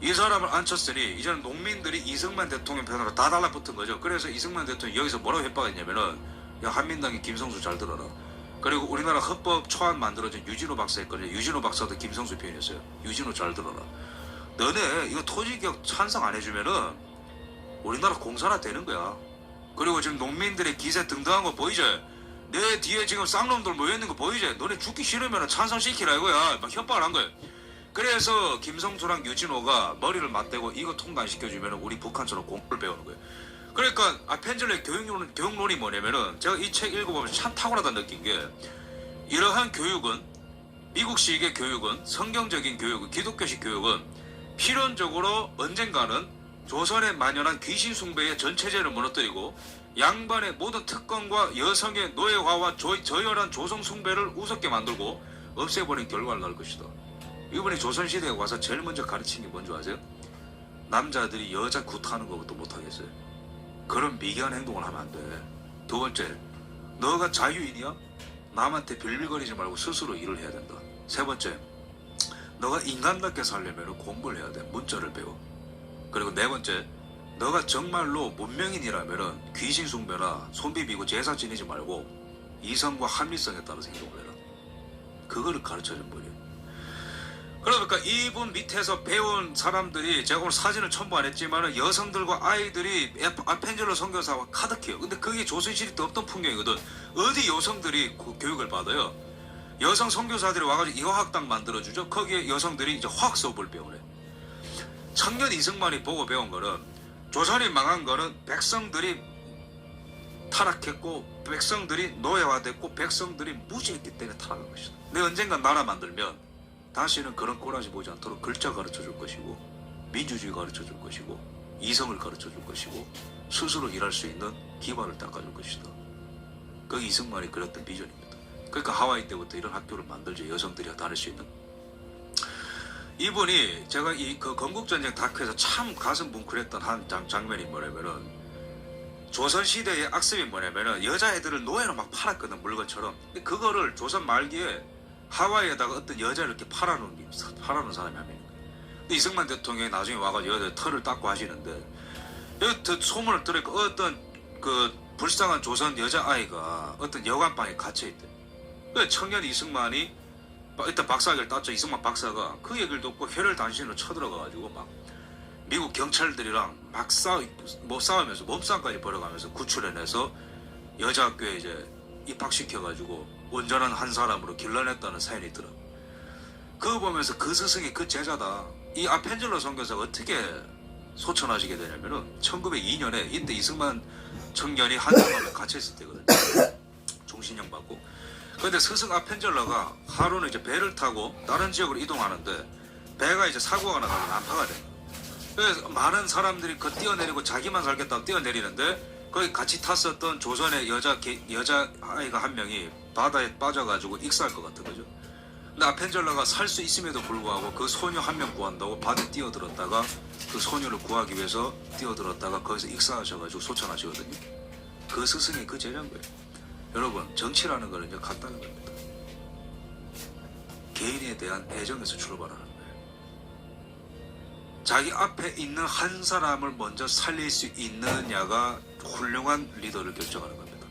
이 사람을 앉혔으니 이제는 농민들이 이승만 대통령 편으로 다 달라붙은 거죠. 그래서 이승만 대통령이 여기서 뭐라고 협박했냐면은 야 한민당이 김성수 잘 들어라. 그리고 우리나라 헌법 초안 만들어진 유진호 박사 했거든요. 유진호 박사도 김성수 표현했어요. 유진호 잘 들어라. 너네 이거 토지개혁 찬성 안 해주면은 우리나라 공산화 되는 거야. 그리고 지금 농민들의 기세 등등한 거 보이죠? 내 뒤에 지금 쌍놈들 모여있는 거 보이지? 너네 죽기 싫으면 찬성시키라 이거야. 막 협박을 한 거예요. 그래서 김성수랑 유진호가 머리를 맞대고 이거 통과 안 시켜주면 우리 북한처럼 공부를 배우는 거예요. 그러니까 펜젤의 교육론이 뭐냐면은 제가 이 책 읽어보면 참 탁월하다 느낀 게 이러한 교육은 미국식의 교육은 성경적인 교육은 기독교식 교육은 필연적으로 언젠가는 조선에 만연한 귀신 숭배의 전체제를 무너뜨리고 양반의 모든 특권과 여성의 노예화와 저열한 조성 숭배를 우습게 만들고 없애버린 결과를 낳을 것이다. 이번에 조선시대에 와서 제일 먼저 가르친 게 뭔지 아세요? 남자들이 여자 굿하는 것도 못하겠어요. 그런 미개한 행동을 하면 안 돼. 두 번째, 너가 자유인이야? 남한테 빌빌거리지 말고 스스로 일을 해야 된다. 세 번째, 너가 인간답게 살려면 공부를 해야 돼. 문자를 배워. 그리고 네 번째, 너가 정말로 문명인이라면 귀신 숭배나 손비비고 제사 지내지 말고 이성과 합리성에 따라서 행동을 해라. 그거를 가르쳐준 분이에요. 그러니까 이분 밑에서 배운 사람들이, 제가 오늘 사진을 첨부 안 했지만 여성들과 아이들이 아펜젤러 선교사와 가득해요. 근데 그게 조선시대 없던 풍경이거든. 어디 여성들이 그 교육을 받아요? 여성 선교사들이 와가지고 여학당 만들어주죠. 거기에 여성들이 이제 화학 수업을 배우네. 청년 이승만이 보고 배운 거는, 조선이 망한 거는 백성들이 타락했고 백성들이 노예화됐고 백성들이 무지했기 때문에 타락한 것이다. 내 언젠가 나라 만들면 다시는 그런 꼬라지 보지 않도록 글자 가르쳐 줄 것이고 민주주의 가르쳐 줄 것이고 이성을 가르쳐 줄 것이고 스스로 일할 수 있는 기반을 닦아줄 것이다. 그게 이승만이 그렸던 비전입니다. 그러니까 하와이 때부터 이런 학교를 만들죠. 여성들이 다닐 수 있는. 이분이, 제가 그 건국전쟁 다큐에서 참 가슴 뭉클했던 한 장면이 뭐냐면은, 조선시대의 악습이 뭐냐면은 여자애들을 노예로 막 팔았거든, 물건처럼. 근데 그거를 조선 말기에 하와이에다가 어떤 여자를 이렇게 팔아놓은 사람이 한 명인 거예요. 근데 이승만 대통령이 나중에 와가지고 여자 털을 닦고 하시는데, 여기 소문을 들으니까 어떤 그 불쌍한 조선 여자아이가 어떤 여관방에 갇혀있대. 그 청년 이승만이 일단 박사학위를 땄죠. 이승만 박사가 그 얘기를 듣고 혈혈 단신으로 쳐들어가가지고 막 미국 경찰들이랑 막 싸우면서 몸싸움까지 벌여가면서 구출해내서 여자학교에 이제 입학시켜가지고 온전한 한 사람으로 길러냈다는 사연이 있더라. 그거 보면서 그 스승이 그 제자다. 이 아펜젤러 선교사가 어떻게 소천하시게 되냐면은 1902년에 이때 이승만 청년이 한강함에 갇혀있을 때거든요. 종신형 받고. 근데 스승 아펜젤러가 하루는 이제 배를 타고 다른 지역으로 이동하는데 배가 이제 사고가 나가지고 난파가 돼. 그래서 많은 사람들이 그 뛰어내리고 자기만 살겠다고 뛰어내리는데 거기 같이 탔었던 조선의 여자아이가 한 명이 바다에 빠져가지고 익사할 것 같은 거죠. 근데 아펜젤러가 살 수 있음에도 불구하고 그 소녀 한 명 구한다고 바다에 뛰어들었다가 그 소녀를 구하기 위해서 뛰어들었다가 거기서 익사하셔가지고 소천하시거든요. 그 스승이 그 제자인 거예요. 여러분, 정치라는 거는 이제 간단한 겁니다. 개인에 대한 애정에서 출발하는 거예요. 자기 앞에 있는 한 사람을 먼저 살릴 수 있느냐가 훌륭한 리더를 결정하는 겁니다.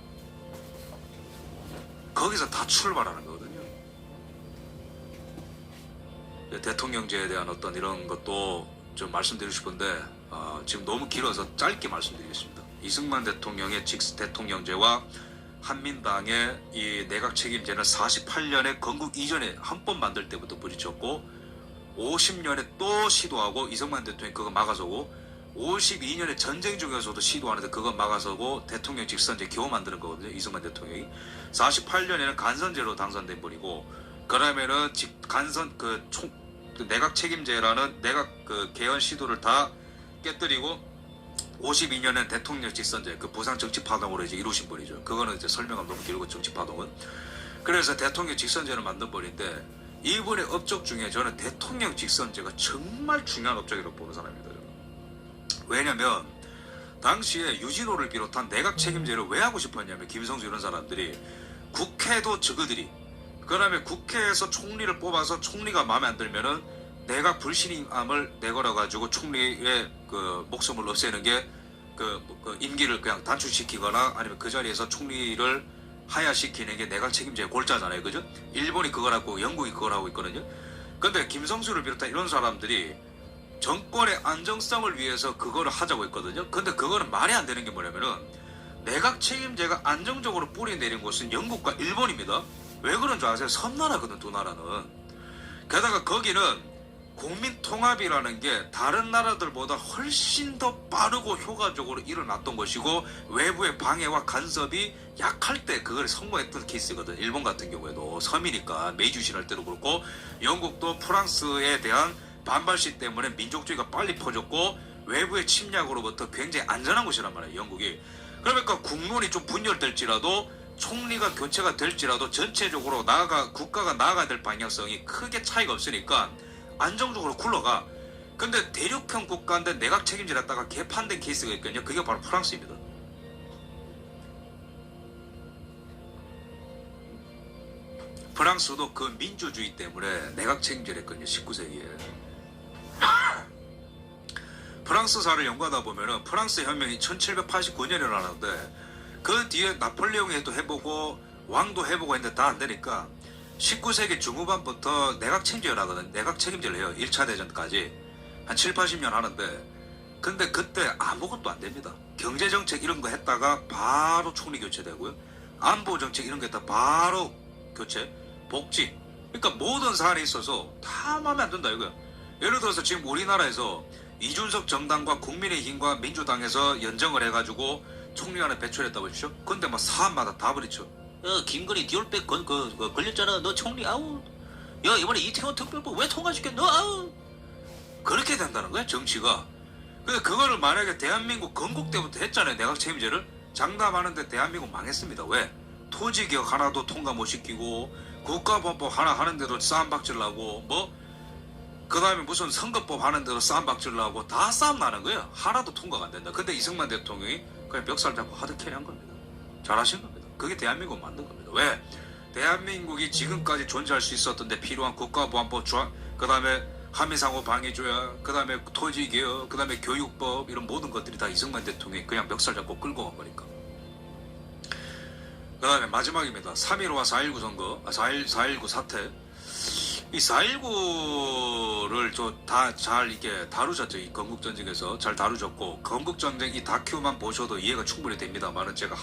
거기서 다 출발하는 거거든요. 대통령제에 대한 어떤 이런 것도 좀 말씀드리고 싶은데 지금 너무 길어서 짧게 말씀드리겠습니다. 이승만 대통령의 대통령제와 한민당의 이 내각 책임제는 48년에 건국 이전에 헌법 만들 때부터 부딪혔고 50년에 또 시도하고 이승만 대통령이 그거 막아서고 52년에 전쟁 중에서도 시도하는데 그거 막아서고 대통령 직선제 겨우 만드는 거거든요. 이승만 대통령이 48년에는 간선제로 당선된 분이고 그러면은 내각 책임제라는 내각 그 개헌 시도를 다 깨뜨리고 52년엔 대통령 직선제, 그 부산 정치파동으로 이제 이루신 분이죠. 그거는 이제 설명하면 너무 길고 정치파동은. 그래서 대통령 직선제를 만든 분인데 이분의 업적 중에 저는 대통령 직선제가 정말 중요한 업적이라고 보는 사람입니다. 저는. 왜냐면 당시에 유진호를 비롯한 내각 책임제를 왜 하고 싶었냐면 김성수 이런 사람들이 국회도 저그들이 그다음에 국회에서 총리를 뽑아서 총리가 마음에 안 들면은 내가 불신임을 내걸어 가지고 총리의 그 목숨을 없애는 게 그 임기를 그냥 단축시키거나 아니면 그 자리에서 총리를 하야시키는 게 내각 책임제의 골자잖아요, 그죠? 일본이 그걸 하고 영국이 그걸 하고 있거든요. 근데 김성수를 비롯한 이런 사람들이 정권의 안정성을 위해서 그거를 하자고 했거든요. 근데 그거는 말이 안 되는 게 뭐냐면은 내각 책임제가 안정적으로 뿌리 내린 곳은 영국과 일본입니다. 왜 그런 줄 아세요? 섬나라거든, 두 나라는. 게다가 거기는 국민 통합이라는 게 다른 나라들보다 훨씬 더 빠르고 효과적으로 일어났던 것이고 외부의 방해와 간섭이 약할 때 그걸 성공했던 케이스거든. 일본 같은 경우에도 섬이니까 메이주시 할 때도 그렇고 영국도 프랑스에 대한 반발시 때문에 민족주의가 빨리 퍼졌고 외부의 침략으로부터 굉장히 안전한 곳이란 말이에요, 영국이. 그러니까 국론이 좀 분열될지라도 총리가 교체가 될지라도 전체적으로 국가가 나아가야 될 방향성이 크게 차이가 없으니까 안정적으로 굴러가. 근데 대륙형 국가인데 내각 책임질 했다가 개판된 케이스가 있거든요. 그게 바로 프랑스입니다. 프랑스도 그 민주주의 때문에 내각 책임제를 했거든요. 19세기에. 프랑스사를 연구하다 보면은 프랑스 혁명이 1789년에 일어나는데 그 뒤에 나폴레옹이 또 해보고 왕도 해보고 했는데 다 안 되니까 19세기 중후반부터 내각 책임제를 하거든. 내각 책임제를 해요. 1차 대전까지 한 7, 80년 하는데 근데 그때 아무것도 안 됩니다. 경제정책 이런 거 했다가 바로 총리 교체되고요. 안보정책 이런 거 했다가 바로 교체, 복지. 그러니까 모든 사안에 있어서 다 마음에 안 든다 이거야. 예를 들어서 지금 우리나라에서 이준석 정당과 국민의힘과 민주당에서 연정을 해가지고 총리안을 배출했다고 보십시오. 근데 막 사안마다 다 버리죠. 김건희 디올백 걸렸잖아. 너 총리 아우. 야 이번에 이태원 특별법 왜 통과시켜? 너 아우. 그렇게 된다는 거야 정치가. 근데 그거를 만약에 대한민국 건국 때부터 했잖아요. 내각 책임제를. 장담하는데 대한민국 망했습니다. 왜? 토지개혁 하나도 통과 못 시키고 국가보안법 하나 하는데도 싸움박질 나고 그 다음에 무슨 선거법 하는데도 싸움박질 나고 다 싸움 나는 거예요. 하나도 통과가 안 된다. 근데 이승만 대통령이 그냥 멱살 잡고 하드캐리한 겁니다. 잘하신 겁니다. 그게 대한민국 만든 겁니다. 왜? 대한민국이 지금까지 존재할 수 있었던데 필요한 국가보안법, 그 다음에 한미상호 방위조약, 그 다음에 토지개혁, 그 다음에 교육법 이런 모든 것들이 다 이승만 대통령이 그냥 멱살 잡고 끌고 간 거니까. 그 다음에 마지막입니다. 3.15와 4.19 선거, 4.19 사태. 이 4.19를 다 잘 이렇게 다루셨죠. 이 건국전쟁에서 잘 다루셨고, 건국전쟁 이 다큐만 보셔도 이해가 충분히 됩니다만은 제가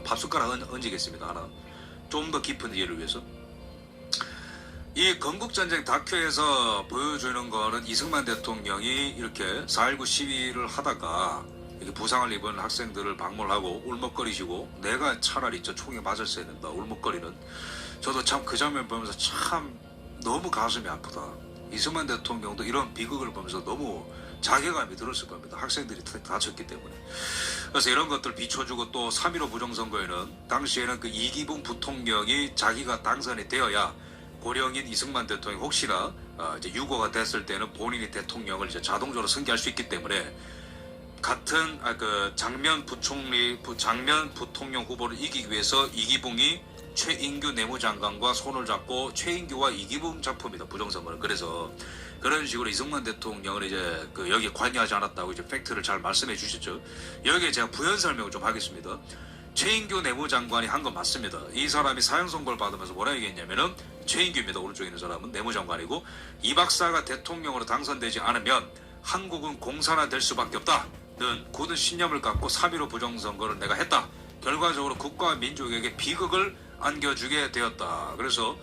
밥숟가락 얹겠습니다. 하나. 좀 더 깊은 이해를 위해서. 이 건국전쟁 다큐에서 보여주는 거는 이승만 대통령이 이렇게 4.19 시위를 하다가 이렇게 부상을 입은 학생들을 방문하고 울먹거리시고 내가 차라리 총에 맞았어야 된다 울먹거리는. 저도 참 그 장면 보면서 참 너무 가슴이 아프다. 이승만 대통령도 이런 비극을 보면서 너무 자괴감이 들었을 겁니다. 학생들이 다쳤기 때문에. 그래서 이런 것들 비춰주고 또 3.15 부정선거에는 당시에는 그 이기붕 부통령이 자기가 당선이 되어야 고령인 이승만 대통령 혹시나 이제 유고가 됐을 때는 본인이 대통령을 이제 자동적으로 승계할 수 있기 때문에 같은 그 장면 부통령 후보를 이기기 위해서 이기붕이 최인규 내무장관과 손을 잡고 최인규와 이기붕 작품이다 부정선거는. 그래서 그런 식으로 이승만 대통령을 이제 여기에 관여하지 않았다고 이제 팩트를 잘 말씀해 주셨죠. 여기에 제가 부연 설명을 좀 하겠습니다. 최인규 내무장관이 한 건 맞습니다. 이 사람이 사형 선고를 받으면서 뭐라 얘기했냐면은 최인규입니다. 오른쪽에 있는 사람은 내무장관이고 이 박사가 대통령으로 당선되지 않으면 한국은 공산화될 수밖에 없다는 굳은 신념을 갖고 3.15 부정선거를 내가 했다. 결과적으로 국가와 민족에게 비극을 안겨주게 되었다. 그래서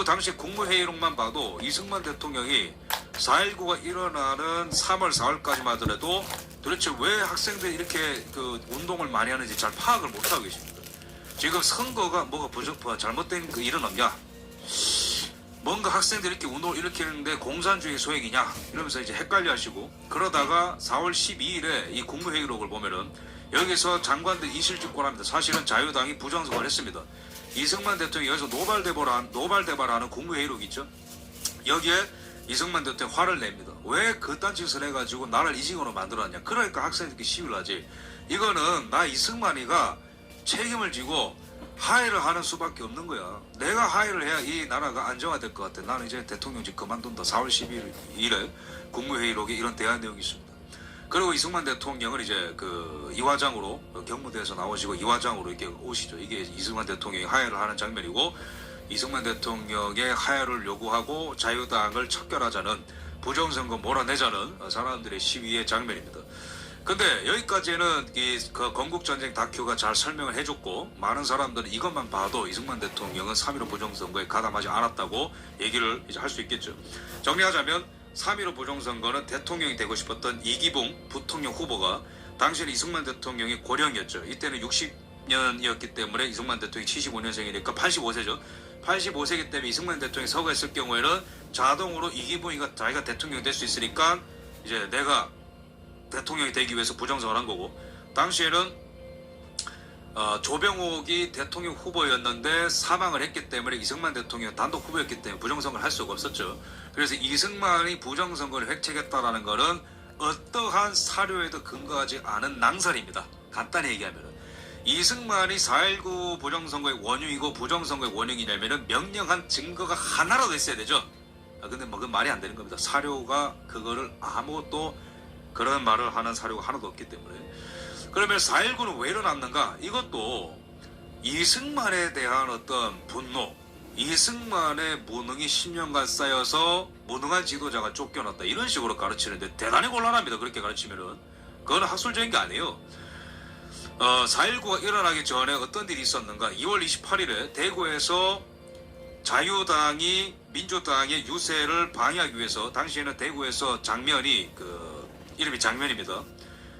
당시 국무회의록만 봐도 이승만 대통령이 4.19가 일어나는 3월 4월까지만 하더라도 도대체 왜 학생들이 이렇게 운동을 많이 하는지 잘 파악을 못하고 계십니다. 지금 선거가 뭐가 잘못된 일은 없냐, 뭔가 학생들이 이렇게 운동을 이렇게 했는데 공산주의 소행이냐 이러면서 이제 헷갈려 하시고, 그러다가 4월 12일에 이 국무회의록을 보면은 여기서 장관들 이실직고랍니다. 사실은 자유당이 부정선거를 했습니다. 이승만 대통령이 여기서 노발대발하는 국무회의록 있죠. 여기에 이승만 대통령이 화를 냅니다. 왜 그딴 짓을 해가지고 나를 이징으로 만들었냐. 그러니까 학생들끼리 시위를 하지. 이거는 나 이승만이가 책임을 지고 하해를 하는 수밖에 없는 거야. 내가 하해를 해야 이 나라가 안정화될 것 같아. 나는 이제 대통령직 그만둔다. 4월 12일에 국무회의록에 이런 대화 내용이 있습니다. 그리고 이승만 대통령은 이제 이화장으로 경무대에서 나오시고 이화장으로 이렇게 오시죠. 이게 이승만 대통령이 하해를 하는 장면이고, 이승만 대통령의 하해를 요구하고 자유당을 척결하자는 부정선거 몰아내자는 사람들의 시위의 장면입니다. 근데 여기까지는 그 건국전쟁 다큐가 잘 설명을 해줬고, 많은 사람들은 이것만 봐도 이승만 대통령은 3.15 부정선거에 가담하지 않았다고 얘기를 이제 할 수 있겠죠. 정리하자면 3.15 부정선거는 대통령이 되고 싶었던 이기붕 부통령 후보가 당시에는 이승만 대통령이 고령이었죠. 이때는 60년이었기 때문에 이승만 대통령이 75년생이니까 85세죠. 85세기 때문에 이승만 대통령이 서거했을 경우에는 자동으로 이기붕이가 자기가 대통령이 될 수 있으니까 이제 내가 대통령이 되기 위해서 부정선거를 한 거고, 당시에는 조병옥이 대통령 후보였는데 사망을 했기 때문에 이승만 대통령 단독 후보였기 때문에 부정선거를 할 수가 없었죠. 그래서 이승만이 부정선거를 획책했다라는 것은 어떠한 사료에도 근거하지 않은 낭설입니다. 간단히 얘기하면은 이승만이 4.19 부정선거의 원흉이고 부정선거의 원흉이냐면은 명령한 증거가 하나라도 있어야 되죠. 근데 뭐 그건 말이 안 되는 겁니다. 사료가 그거를 아무것도 그런 말을 하는 사료가 하나도 없기 때문에. 그러면 4.19는 왜 일어났는가? 이것도 이승만에 대한 어떤 분노, 이승만의 무능이 10년간 쌓여서 무능한 지도자가 쫓겨났다 이런 식으로 가르치는데 대단히 곤란합니다. 그렇게 가르치면은 그건 학술적인 게 아니에요. 4.19가 일어나기 전에 어떤 일이 있었는가? 2월 28일에 대구에서 자유당이 민주당의 유세를 방해하기 위해서, 당시에는 대구에서 장면이 이름이 장면입니다.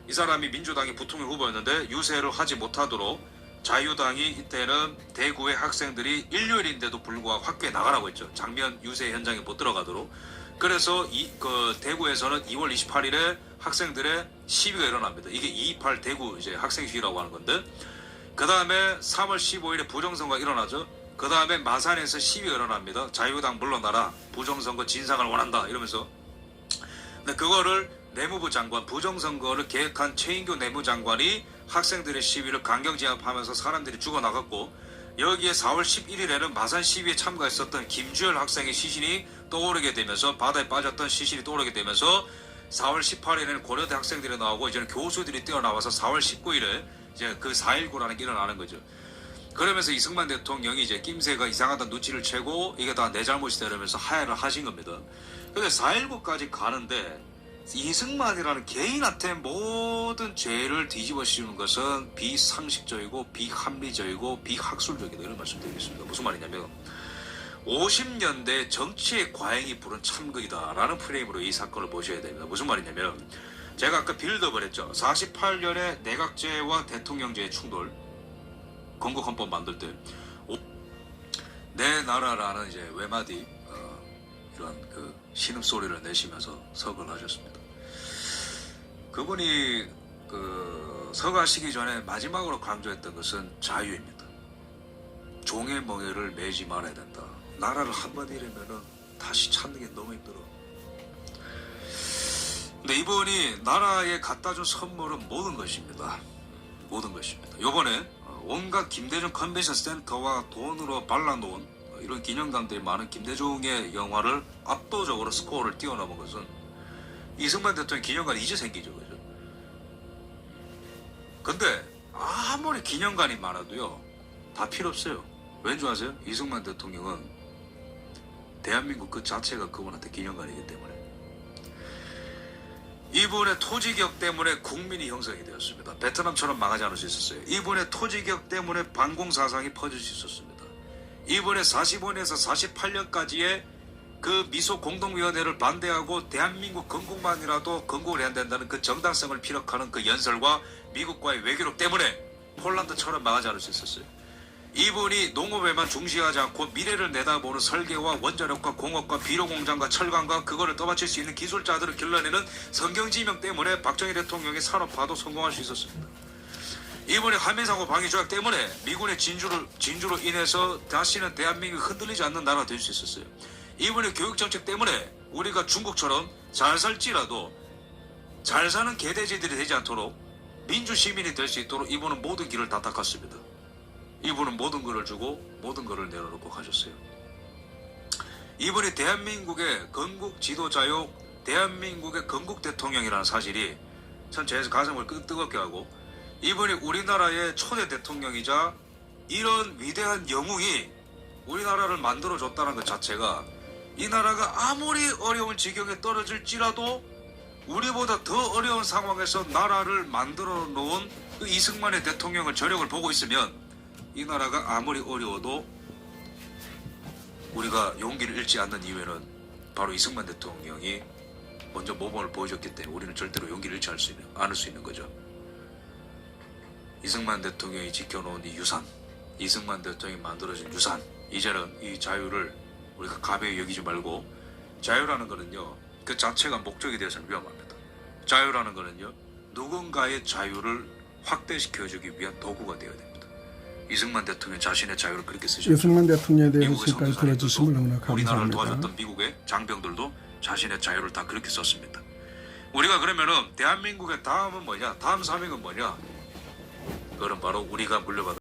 이 사람이 민주당의 부통령 후보였는데 유세를 하지 못하도록 자유당이 이때는 대구의 학생들이 일요일인데도 불구하고 학교에 나가라고 했죠. 장면 유세 현장에 못 들어가도록. 그래서 대구에서는 2월 28일에 학생들의 시위가 일어납니다. 이게 228 대구 이제 학생 시위라고 하는 건데, 그 다음에 3월 15일에 부정선거가 일어나죠. 그 다음에 마산에서 시위가 일어납니다. 자유당 물러나라, 부정선거 진상을 원한다 이러면서. 근데 그거를 내무부 장관, 부정선거를 계획한 최인규 내무장관이 학생들의 시위를 강경 제압하면서 사람들이 죽어나갔고, 여기에 4월 11일에는 마산 시위에 참가했었던 김주열 학생의 시신이 떠오르게 되면서, 바다에 빠졌던 시신이 떠오르게 되면서 4월 18일에는 고려대 학생들이 나오고 이제는 교수들이 뛰어나와서 4월 19일에 이제 그 4.19라는 게 일어나는 거죠. 그러면서 이승만 대통령이 이제 낌새가 이상하다는 눈치를 채고 이게 다 내 잘못이다 이러면서 하야를 하신 겁니다. 근데 4.19까지 가는데 이승만이라는 개인한테 모든 죄를 뒤집어 씌우는 것은 비상식적이고 비합리적이고 비학술적이다 이런 말씀드리겠습니다. 무슨 말이냐면 50년대 정치의 과잉이 부른 참극이다라는 프레임으로 이 사건을 보셔야 됩니다. 무슨 말이냐면 제가 아까 빌드업을 했죠. 48년에 내각제와 대통령제의 충돌, 건국헌법 만들 때 내 나라라는 이제 외마디 이런 신음소리를 내시면서 서거를 하셨습니다. 그분이 서거하시기 전에 마지막으로 강조했던 것은 자유입니다. 종의 멍에를 매지 말아야 된다. 나라를 한번 잃으면은 다시 찾는 게 너무 힘들어. 근데 이분이 나라에 갖다 준 선물은 모든 것입니다. 모든 것입니다. 요번에 온갖 김대중 컨벤션 센터와 돈으로 발라놓은 이런 기념관들이 많은 김대중의 영화를 압도적으로 스코어를 뛰어넘은 것은 이승만 대통령 기념관이 이제 생기죠. 그죠? 근데 아무리 기념관이 많아도요 다 필요 없어요. 왠지 아세요? 이승만 대통령은 대한민국 그 자체가 그분한테 기념관이기 때문에. 이분의 토지개혁 때문에 국민이 형성이 되었습니다. 베트남처럼 망하지 않을 수 있었어요. 이분의 토지개혁 때문에 반공사상이 퍼질 수 있었습니다. 이번에 45년에서 48년까지의 그 미소 공동위원회를 반대하고 대한민국 건국만이라도 건국을 해야 된다는 그 정당성을 피력하는 그 연설과 미국과의 외교력 때문에 폴란드처럼 망하지 않을 수 있었어요. 이분이 농업에만 중시하지 않고 미래를 내다보는 설계와 원자력과 공업과 비료공장과 철강과 그거를 떠받칠 수 있는 기술자들을 길러내는 성경지명 때문에 박정희 대통령의 산업화도 성공할 수 있었습니다. 이번에 한미사고 방위조약 때문에 미군의 진주로 인해서 다시는 대한민국이 흔들리지 않는 나라가 될 수 있었어요. 이번에 교육정책 때문에 우리가 중국처럼 잘 살지라도 잘 사는 개돼지들이 되지 않도록 민주시민이 될 수 있도록 이분은 모든 길을 다 닦았습니다. 이분은 모든 것을 주고 모든 것을 내려놓고 가셨어요. 이분이 대한민국의 건국 지도자요, 대한민국의 건국 대통령이라는 사실이 참 제 가슴을 뜨겁게 하고, 이분이 우리나라의 초대 대통령이자 이런 위대한 영웅이 우리나라를 만들어줬다는 것 자체가, 이 나라가 아무리 어려운 지경에 떨어질지라도 우리보다 더 어려운 상황에서 나라를 만들어 놓은 그 이승만의 대통령을 저력을 보고 있으면 이 나라가 아무리 어려워도 우리가 용기를 잃지 않는 이유에는 바로 이승만 대통령이 먼저 모범을 보여줬기 때문에 우리는 절대로 용기를 잃지 않을 수 있는 거죠. 이승만 대통령이 지켜놓은 이 유산, 이승만 대통령이 만들어진 유산, 이제는 이 자유를 우리가 가벼이 여기지 말고, 자유라는 거는요 그 자체가 목적이 되어서는 위험합니다. 자유라는 거는요 누군가의 자유를 확대시켜주기 위한 도구가 되어야 됩니다. 이승만 대통령 자신의 자유를 그렇게 쓰셨죠. 이승만 대통령에 대해서 미국의 지금까지 들어주심을 너무나 우리나라를 감사합니다. 도와줬던 미국의 장병들도 자신의 자유를 다 그렇게 썼습니다. 우리가 그러면은 대한민국의 다음은 뭐냐? 다음 사명은 뭐냐? 그거는 바로 우리가 물려받은